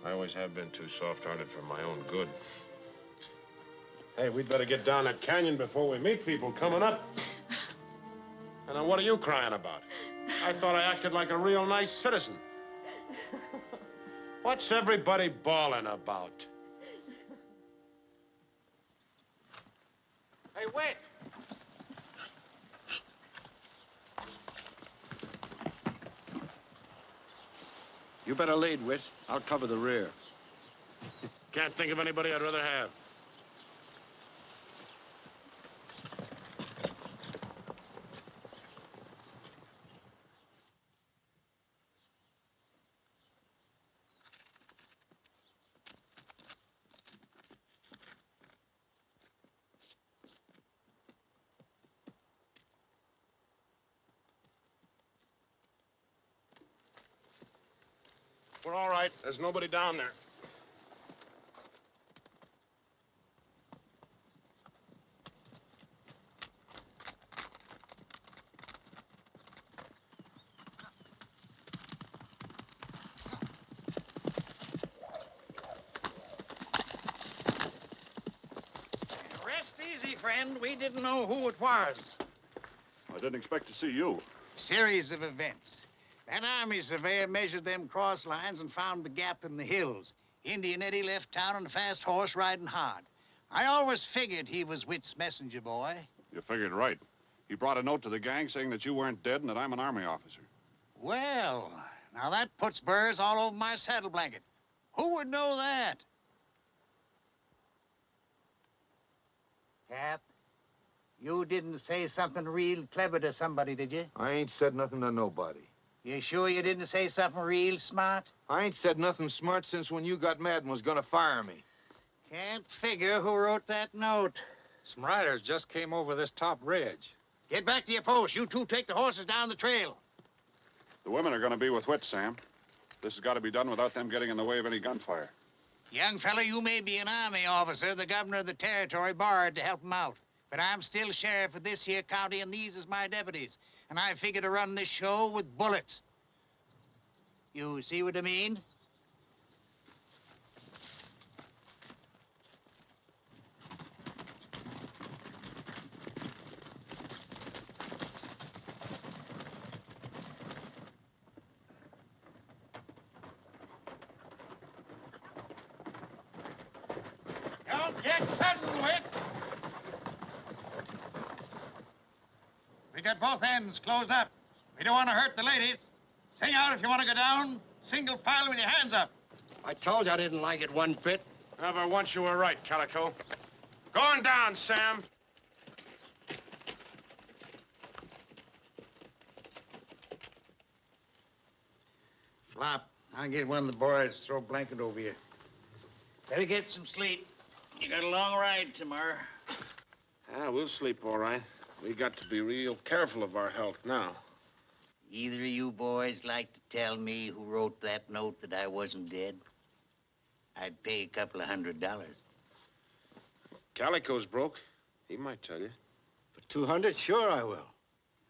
I always have been too soft-hearted for my own good. Hey, we'd better get down that canyon before we meet people coming up. And then what are you crying about? I thought I acted like a real nice citizen. What's everybody bawling about? Hey, wait! You better lead, Whit. I'll cover the rear. Can't think of anybody I'd rather have. We're all right. There's nobody down there. Rest easy, friend. We didn't know who it was. I didn't expect to see you. Series of events. That army surveyor measured them cross lines and found the gap in the hills. Indian Eddie left town on a fast horse riding hard. I always figured he was Whit's messenger boy. You figured right. He brought a note to the gang saying that you weren't dead and that I'm an army officer. Well, now that puts burrs all over my saddle blanket. Who would know that? Cap, you didn't say something real clever to somebody, did you? I ain't said nothing to nobody. You sure you didn't say something real smart? I ain't said nothing smart since when you got mad and was gonna fire me. Can't figure who wrote that note. Some riders just came over this top ridge. Get back to your post. You two take the horses down the trail. The women are going to be with Whit, Sam. This has got to be done without them getting in the way of any gunfire. Young fella, you may be an army officer. The governor of the territory borrowed to help him out. But I'm still sheriff of this here county, and these is my deputies. And I figure to run this show with bullets. You see what I mean? Don't get sudden, Whit. We got both ends closed up. We don't want to hurt the ladies. Sing out if you want to go down. Single file with your hands up. I told you I didn't like it one bit. Never once you were right, Calico. Going down, Sam. Flop, I'll get one of the boys to throw a blanket over you. Better get some sleep. You got a long ride tomorrow. Yeah, we'll sleep all right. We got to be real careful of our health now. Either of you boys like to tell me who wrote that note that I wasn't dead? I'd pay a couple of $100. Calico's broke. He might tell you. For 200, sure I will.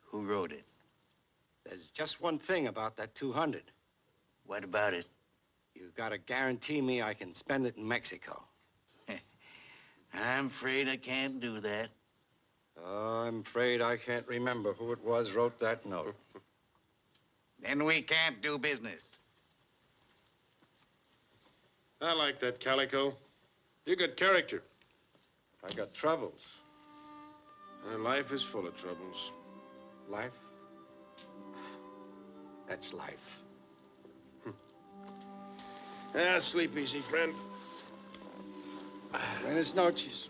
Who wrote it? There's just one thing about that 200. What about it? You've got to guarantee me I can spend it in Mexico. I'm afraid I can't do that. Oh, I'm afraid I can't remember who it was wrote that note. Then we can't do business. I like that, Calico. You got character. I got troubles. And life is full of troubles. Life? That's life. Yeah, sleep easy, friend. Buenas noches.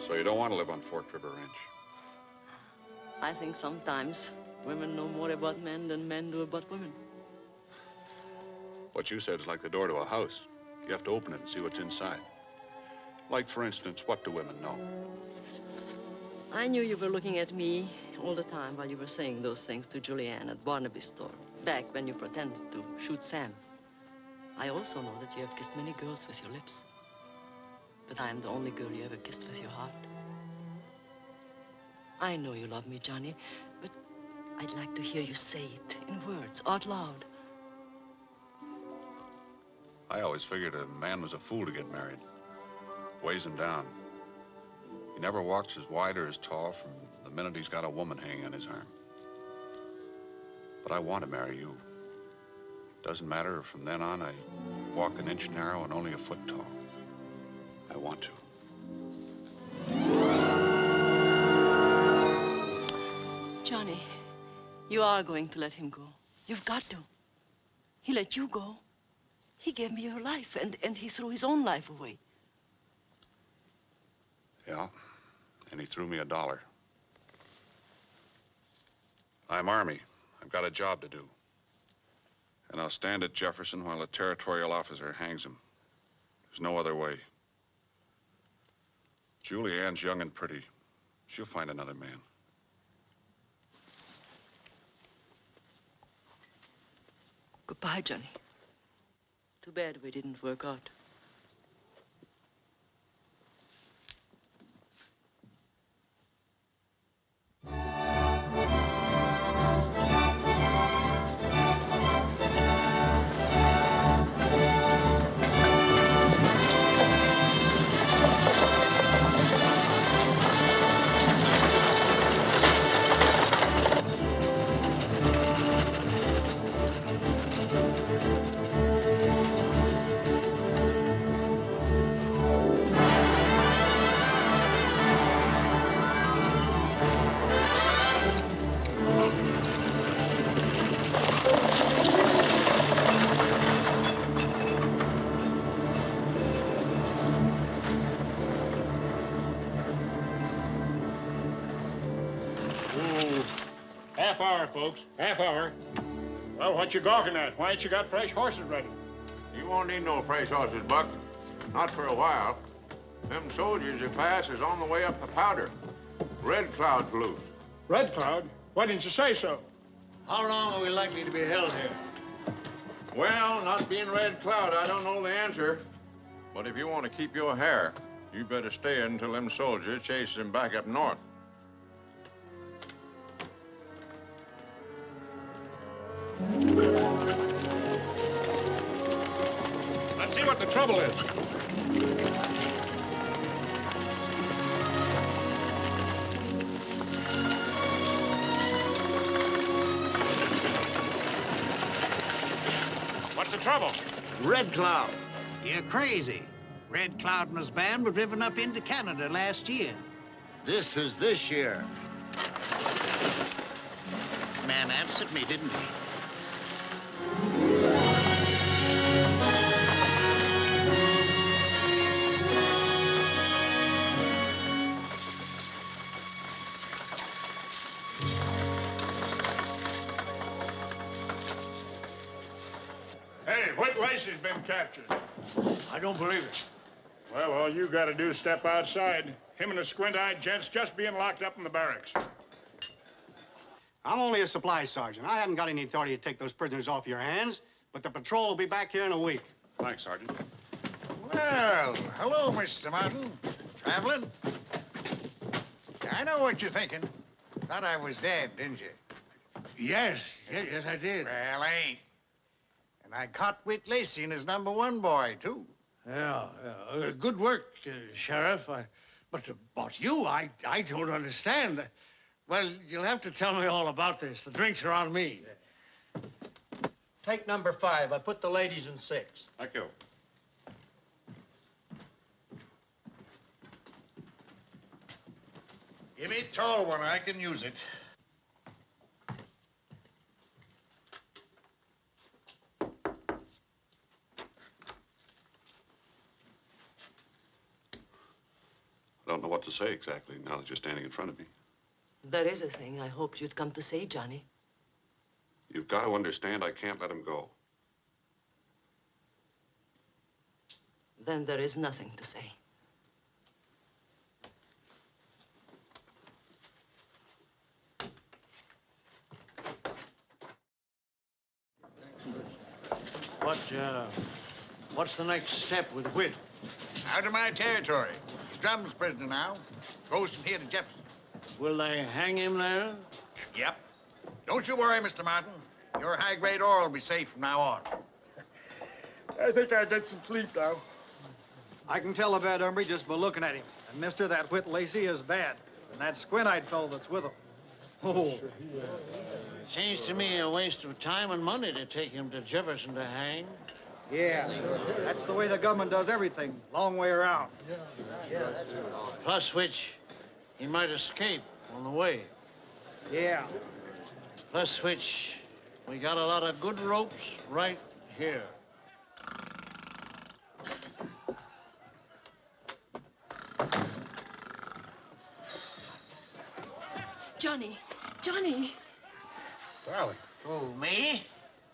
So you don't want to live on Fork River Ranch? I think sometimes women know more about men than men do about women. What you said is like the door to a house. You have to open it and see what's inside. Like, for instance, what do women know? I knew you were looking at me all the time while you were saying those things to Julianne at Barnaby's store, back when you pretended to shoot Sam. I also know that you have kissed many girls with your lips. But I am the only girl you ever kissed with your heart. I know you love me, Johnny, but I'd like to hear you say it in words, out loud. I always figured a man was a fool to get married. Weighs him down. He never walks as wide or as tall from the minute he's got a woman hanging on his arm. But I want to marry you. Doesn't matter if from then on I walk an inch narrow and only a foot tall. I want to. Johnny, you are going to let him go. You've got to. He let you go. He gave me your life, and he threw his own life away. Yeah, and he threw me $1. I'm Army. I've got a job to do. And I'll stand at Jefferson while the territorial officer hangs him. There's no other way. Julianne's young and pretty. She'll find another man. Goodbye, Johnny. Too bad we didn't work out. Half hour, folks. Half hour. Well, what you gawking at? Why ain't you got fresh horses ready? You won't need no fresh horses, Buck. Not for a while. Them soldiers you pass is on the way up the powder. Red Cloud's loose. Red Cloud? Why didn't you say so? How long are we likely to be held here? Well, not being Red Cloud, I don't know the answer. But if you want to keep your hair, you better stay until them soldiers chase them back up north. Let's see what the trouble is. What's the trouble? Red Cloud. You're crazy. Red Cloud and his band were driven up into Canada last year. This is this year. Man answered me, didn't he? Hey, Whit Lacey's been captured. I don't believe it. Well, all you gotta do is step outside. Him and the squint-eyed gent's just being locked up in the barracks. I'm only a supply sergeant. I haven't got any authority to take those prisoners off your hands, but the patrol will be back here in a week. Thanks, Sergeant. Well, hello, Mr. Martin. Traveling? I know what you're thinking. Thought I was dead, didn't you? Yes, I did. Well, I ain't. And I caught Whit Lacey and his #1 boy, too. Yeah. Good work, Sheriff. But about you, I don't understand. Well, you'll have to tell me all about this. The drinks are on me. Take number 5. I put the ladies in 6. Thank you. Give me a tall one. I can use it. I don't know what to say exactly now that you're standing in front of me. There is a thing I hoped you'd come to say, Johnny. You've got to understand I can't let him go. Then there is nothing to say. What's the next step with Whit? Out of my territory. He's Drum's prisoner now. Goes from here to Jefferson. Will they hang him there? Yep. Don't you worry, Mr. Martin. Your high-grade ore will be safe from now on. I think I'll get some sleep now. I can tell a bad hombre just by looking at him. And mister, that Whit Lacey is bad. And that squint-eyed fellow that's with him. Oh. Seems to me a waste of time and money to take him to Jefferson to hang. Yeah, that's the way the government does everything. Long way around. Plus which, he might escape on the way. Yeah. Plus which, we got a lot of good ropes right here. Johnny! Johnny! Darling. Who, me?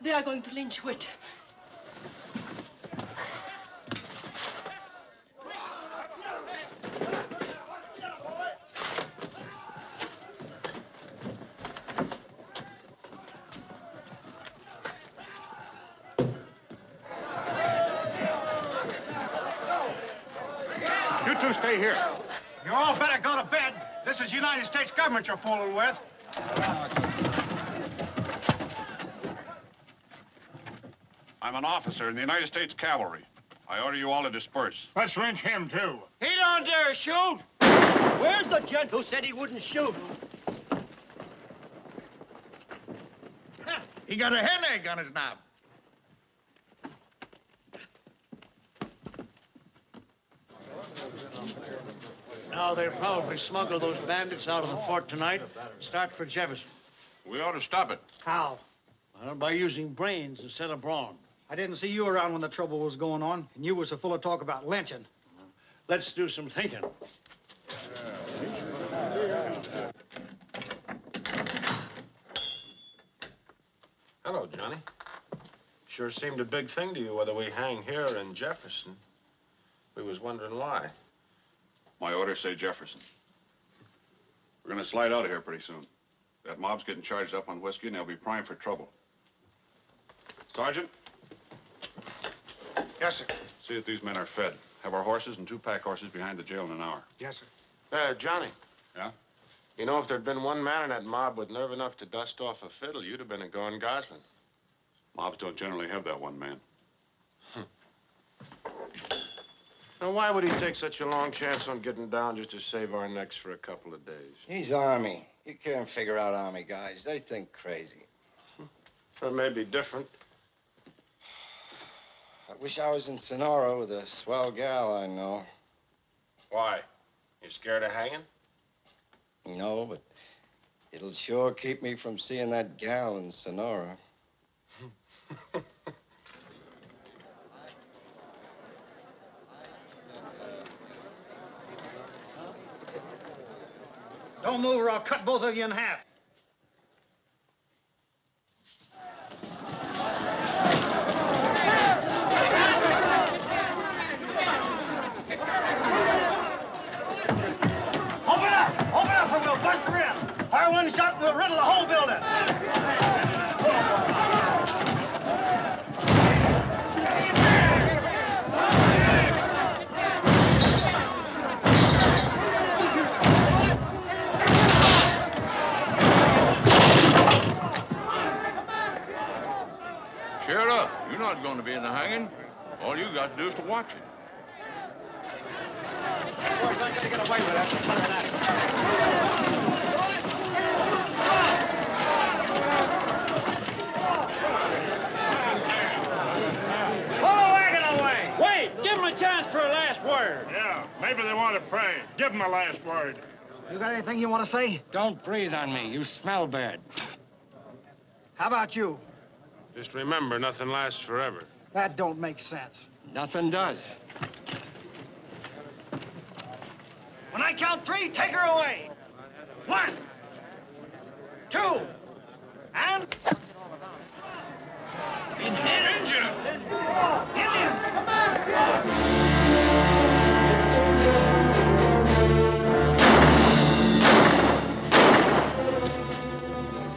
They are going to lynch Whit. You two stay here. You all better go to bed. This is United States government you're fooling with. I'm an officer in the United States Cavalry. I order you all to disperse. Let's lynch him, too. He don't dare shoot. Where's the gent who said he wouldn't shoot? He got a hen egg on his knob. Now, they'll probably smuggle those bandits out of the fort tonight and start for Jefferson. We ought to stop it. How? Well, by using brains instead of brawn. I didn't see you around when the trouble was going on, and you were so full of talk about lynching. Let's do some thinking. Hello, Johnny. Sure seemed a big thing to you whether we hang here or in Jefferson. We was wondering why. My orders say Jefferson. We're gonna slide out of here pretty soon. That mob's getting charged up on whiskey, and they'll be primed for trouble. Sergeant? Yes, sir. See that these men are fed. Have our horses and 2 pack horses behind the jail in an hour. Yes, sir. Johnny. Yeah? You know, if there'd been one man in that mob with nerve enough to dust off a fiddle, you'd have been a going Gosling. Mobs don't generally have that one man. Now, why would he take such a long chance on getting down just to save our necks for a couple of days? He's Army. You can't figure out Army guys. They think crazy. Or maybe different. I wish I was in Sonora with a swell gal I know. Why? You scared of hanging? No, but it'll sure keep me from seeing that gal in Sonora. Don't move or I'll cut both of you in half. Open up or we'll bust her in. Fire one shot and we'll riddle the whole building. Cheer up. You're not going to be in the hanging. All you got to do is to watch it. Boys, I gotta get away with that. Look at that. Pull the wagon away! Wait! Give him a chance for a last word. Yeah, maybe they want to pray. Give them a last word. You got anything you want to say? Don't breathe on me. You smell bad. How about you? Just remember, nothing lasts forever. That don't make sense. Nothing does. When I count 3, take her away. 1, 2, and... Indians! Indians!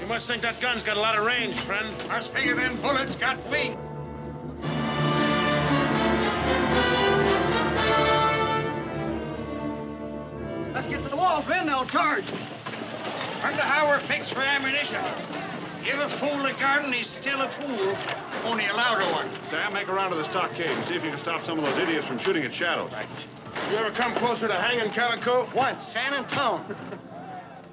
You must think that gun's got a lot of range, friend. Must figure them bullets got feet. Let's get to the walls, men. They'll charge. Wonder how we're fixed for ammunition. Give a fool a garden, he's still a fool. Only allowed to one. Sam, make a round of the stockade and see if you can stop some of those idiots from shooting at shadows. Right. You ever come closer to hanging, Calico? Once, San Antone.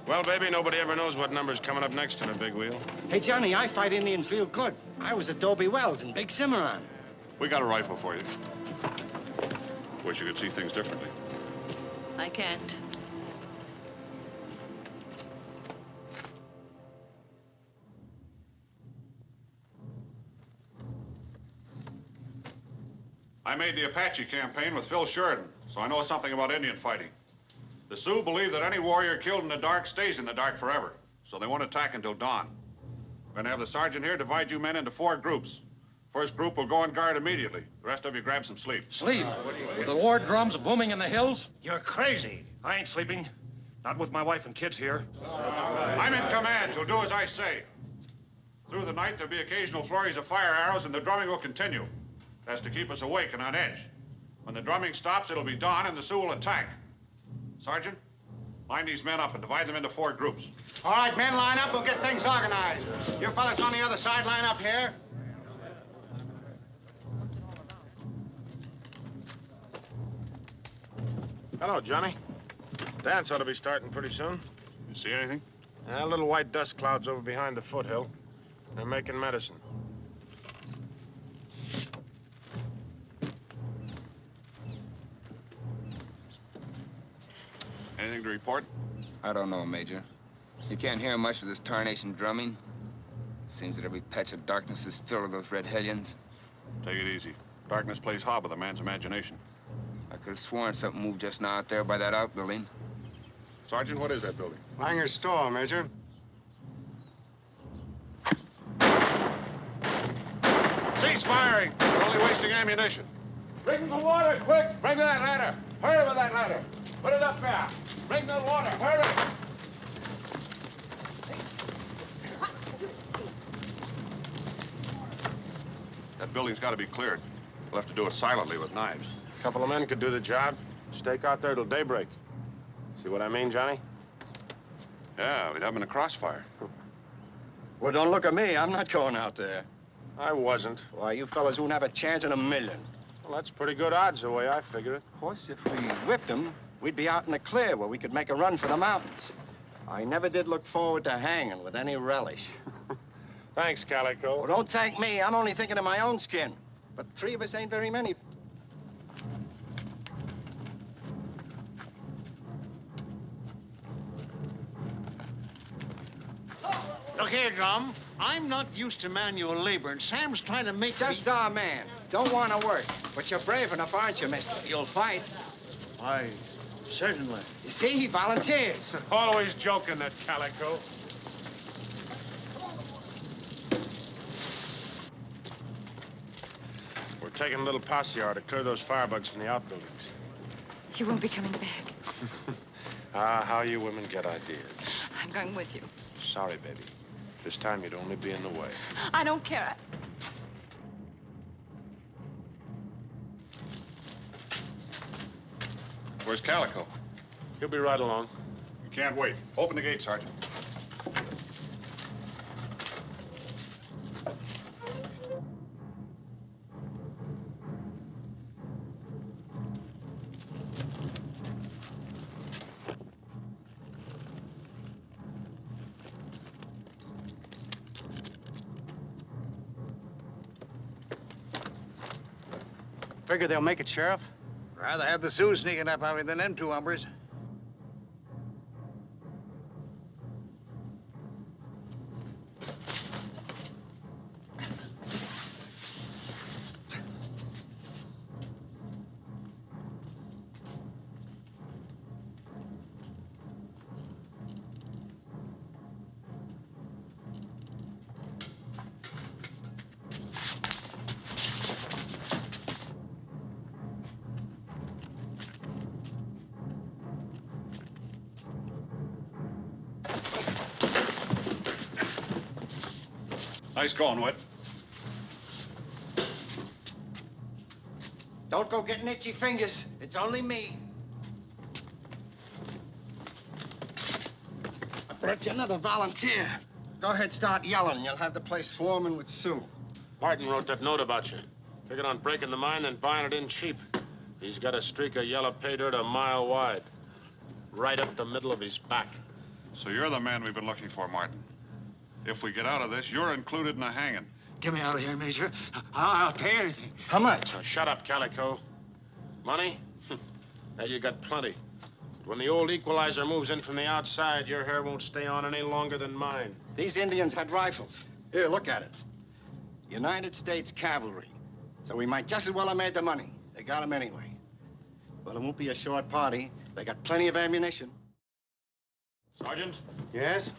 Well, baby, nobody ever knows what number's coming up next to the big wheel. Hey, Johnny, I fight Indians real good. I was at Dobie Wells in Big Cimarron. We got a rifle for you. Wish you could see things differently. I can't. I made the Apache campaign with Phil Sheridan, so I know something about Indian fighting. The Sioux believe that any warrior killed in the dark stays in the dark forever, so they won't attack until dawn. We're gonna have the sergeant here divide you men into 4 groups. First group will go on guard immediately. The rest of you grab some sleep. Sleep? With the war drums booming in the hills? You're crazy. I ain't sleeping. Not with my wife and kids here. I'm in command. You'll do as I say. Through the night, there'll be occasional flurries of fire arrows, and the drumming will continue. That's to keep us awake and on edge. When the drumming stops, it'll be dawn, and the Sioux will attack. Sergeant, line these men up and divide them into 4 groups. All right, men, line up. We'll get things organized. You fellas on the other side, line up here. Hello, Johnny. Dance ought to be starting pretty soon. You see anything? Little white dust clouds over behind the foothill. They're making medicine. Anything to report? I don't know, Major. You can't hear much of this tarnation drumming. Seems that every patch of darkness is filled with those red hellions. Take it easy. Darkness plays hob with a man's imagination. I could have sworn something moved just now out there by that outbuilding. Sergeant, what is that building? Langer's store, Major. Cease firing! We're only wasting ammunition. Bring the water, quick! Bring me that ladder! Hurry with that ladder! Put it up there! Bring the water, hurry! That building's got to be cleared. We'll have to do it silently with knives. A couple of men could do the job. Stake out there till daybreak. See what I mean, Johnny? Yeah, we'd have them in a crossfire. Well, don't look at me. I'm not going out there. I wasn't. Why, you fellas won't have a chance in a million. Well, that's pretty good odds the way I figure it. Of course, if we whipped them, we'd be out in the clear where we could make a run for the mountains. I never did look forward to hanging with any relish. Thanks, Calico. Well, don't thank me. I'm only thinking of my own skin. But 3 of us ain't very many. Look here, Drum. I'm not used to manual labor, and Sam's trying to make Just our man. Don't want to work. But you're brave enough, aren't you, mister? You'll fight. Why, certainly. You see, he volunteers. Always joking, that Calico. We're taking a little posse hour to clear those firebugs from the outbuildings. You won't be coming back. How you women get ideas. I'm going with you. Sorry, baby. This time you'd only be in the way. I don't care. Where's Calico? He'll be right along. We can't wait. Open the gate, Sergeant. Figure they'll make it, Sheriff. Rather have the Sioux sneaking up on me than them 2 hombres. Nice going, Whit. Don't go getting itchy fingers. It's only me. I brought you another volunteer. Go ahead, start yelling. You'll have the place swarming with Sioux. Martin wrote that note about you. Figured on breaking the mine and buying it in cheap. He's got a streak of yellow pay dirt a mile wide. Right up the middle of his back. So you're the man we've been looking for, Martin. If we get out of this, you're included in the hanging. Get me out of here, Major. I'll pay anything. How much? Now, shut up, Calico. Money? Now, you got plenty. But when the old equalizer moves in from the outside, your hair won't stay on any longer than mine. These Indians had rifles. Here, look at it. United States Cavalry. So we might just as well have made the money. They got them anyway. Well, it won't be a short party. They got plenty of ammunition. Sergeant? Yes?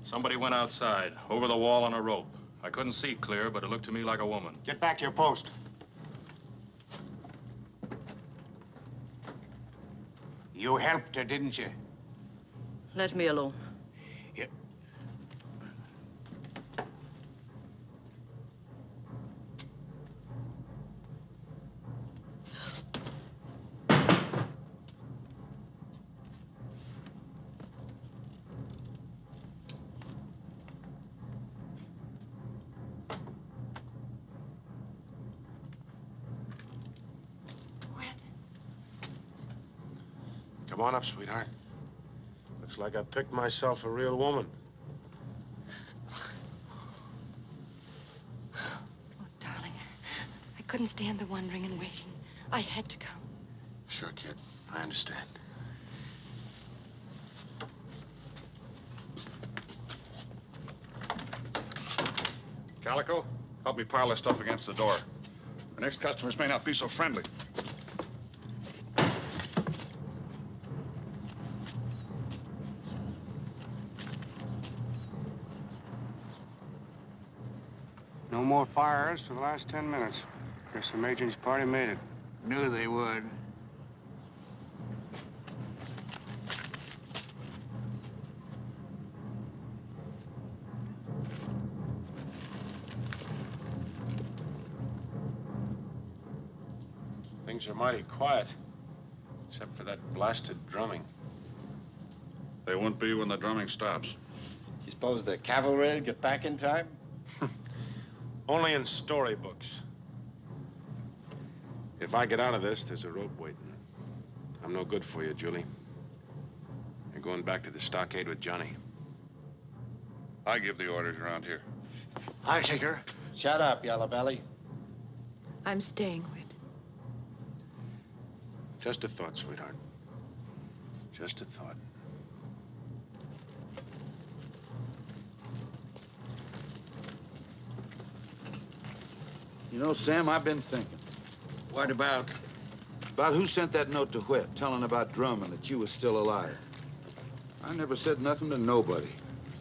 Somebody went outside, over the wall on a rope. I couldn't see clear, but it looked to me like a woman. Get back to your post. You helped her, didn't you? Let me alone. Yeah. Come on up, sweetheart. Looks like I picked myself a real woman. Oh, darling, I couldn't stand the wondering and waiting. I had to come. Sure, kid. I understand. Calico, help me pile this stuff against the door. The next customers may not be so friendly. No more fires for the last 10 minutes. Guess the Major's party made it. Knew they would. Things are mighty quiet, except for that blasted drumming. They won't be when the drumming stops. You suppose the cavalry will get back in time? Only in storybooks. If I get out of this, there's a rope waiting. I'm no good for you, Julie. You're going back to the stockade with Johnny. I give the orders around here. I'll take her. Shut up, Yellow Belly. I'm staying, Whit. Just a thought, sweetheart. Just a thought. You know, Sam, I've been thinking. What about? About who sent that note to Whit, telling about Drum and that you were still alive. I never said nothing to nobody,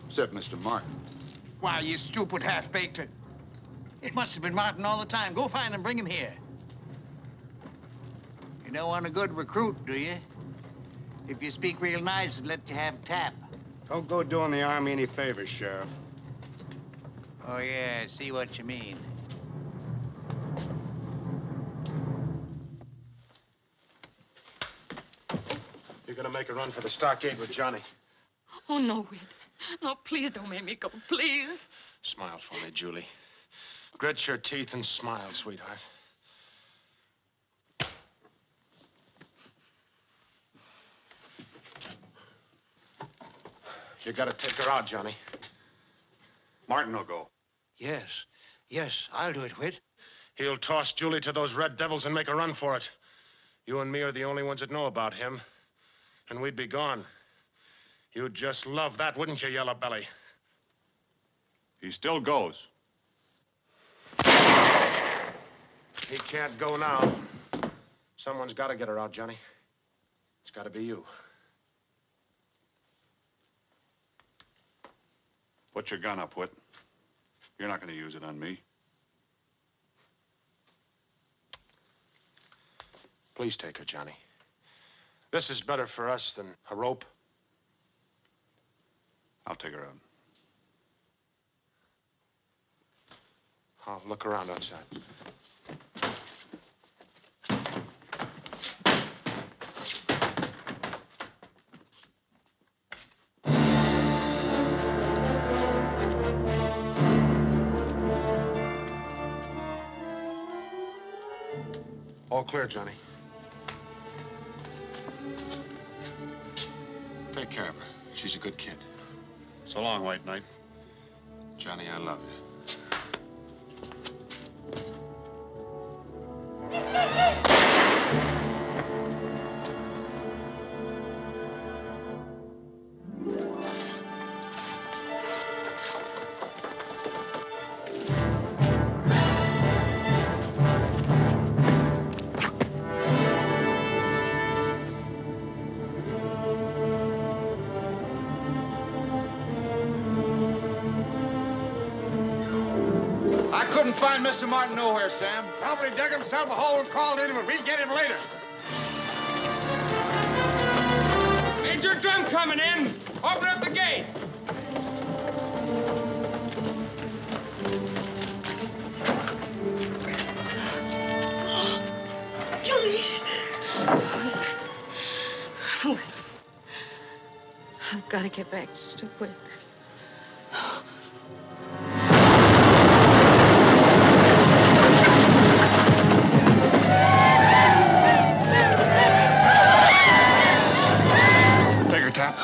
except Mr. Martin. Why, you stupid half-baked. It must have been Martin all the time. Go find him, bring him here. You don't want a good recruit, do you? If you speak real nice, let you have tap. Don't go doing the Army any favors, Sheriff. Oh, yeah, I see what you mean. You're gonna make a run for the stockade with Johnny. Oh, no, Whit. No, please don't make me go, please. Smile for me, Julie. Grit your teeth and smile, sweetheart. You gotta take her out, Johnny. Martin will go. Yes, yes, I'll do it, Whit. He'll toss Julie to those red devils and make a run for it. You and me are the only ones that know about him. And we'd be gone. You'd just love that, wouldn't you, Yellow Belly? He still goes. He can't go now. Someone's got to get her out, Johnny. It's got to be you. Put your gun up, Whit. You're not going to use it on me. Please take her, Johnny. This is better for us than a rope. I'll take her out. I'll look around outside. All clear, Johnny. Take care of her. She's a good kid. So long, White Knight. Johnny, I love you. I couldn't find Mr. Martin nowhere, Sam. Probably dug himself a hole and crawled in him, but we'll get him later. Major Drum coming in. Open up the gates. Julie. I've got to get back to Whit. Take her, Tap.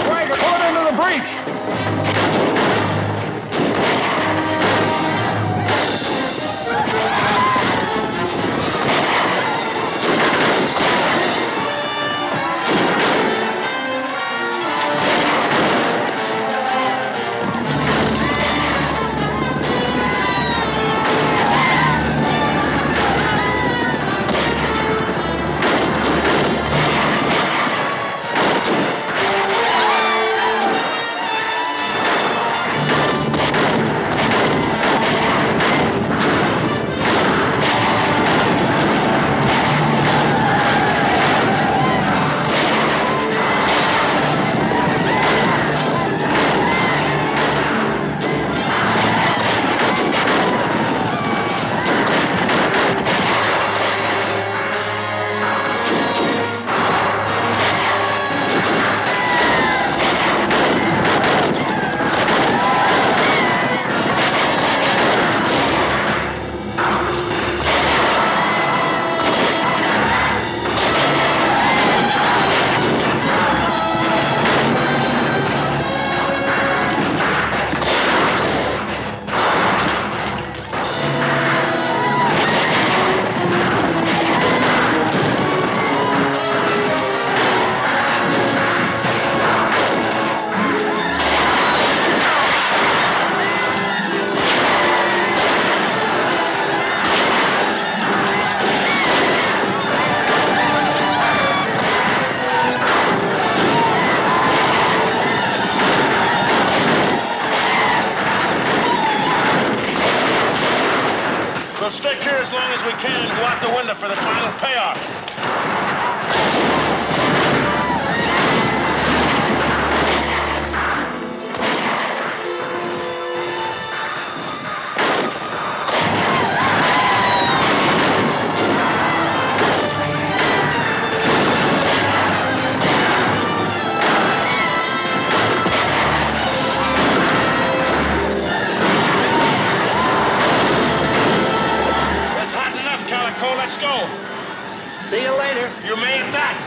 Pull it into the breach. We'll stick here as long as we can and go out the window for the final payoff. Let's go. See you later. You made that.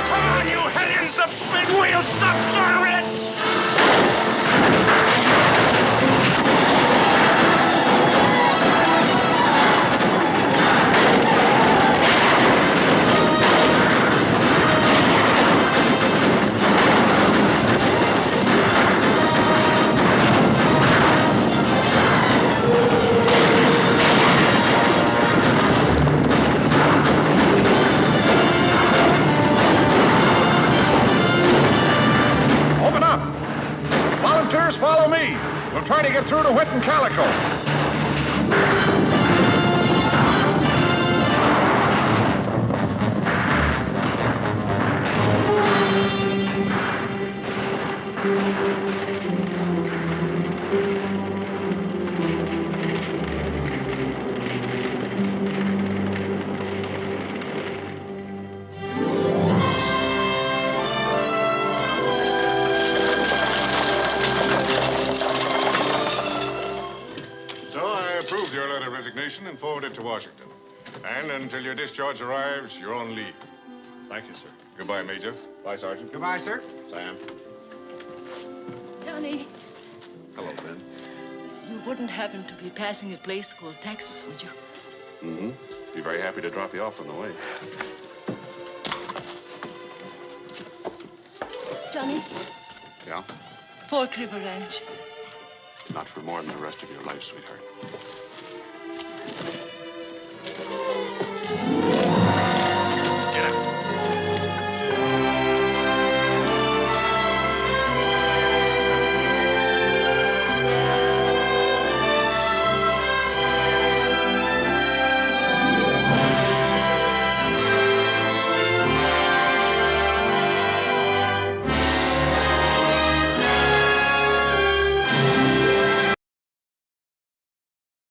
Come on, you hellions! The big wheel stops on red! Open up! Volunteers, follow me. We'll try to get through to Whit and Calico. Your letter of resignation and forward it to Washington. And until your discharge arrives, you're on leave. Thank you, sir. Goodbye, Major. Bye, Sergeant. Goodbye, sir. Sam. Johnny, Hello, Ben. You wouldn't happen to be passing a place called Texas, would you? Mm-hmm. Be very happy to drop you off on the way. Johnny, Yeah? Fork River Ranch. Not for more than the rest of your life, sweetheart.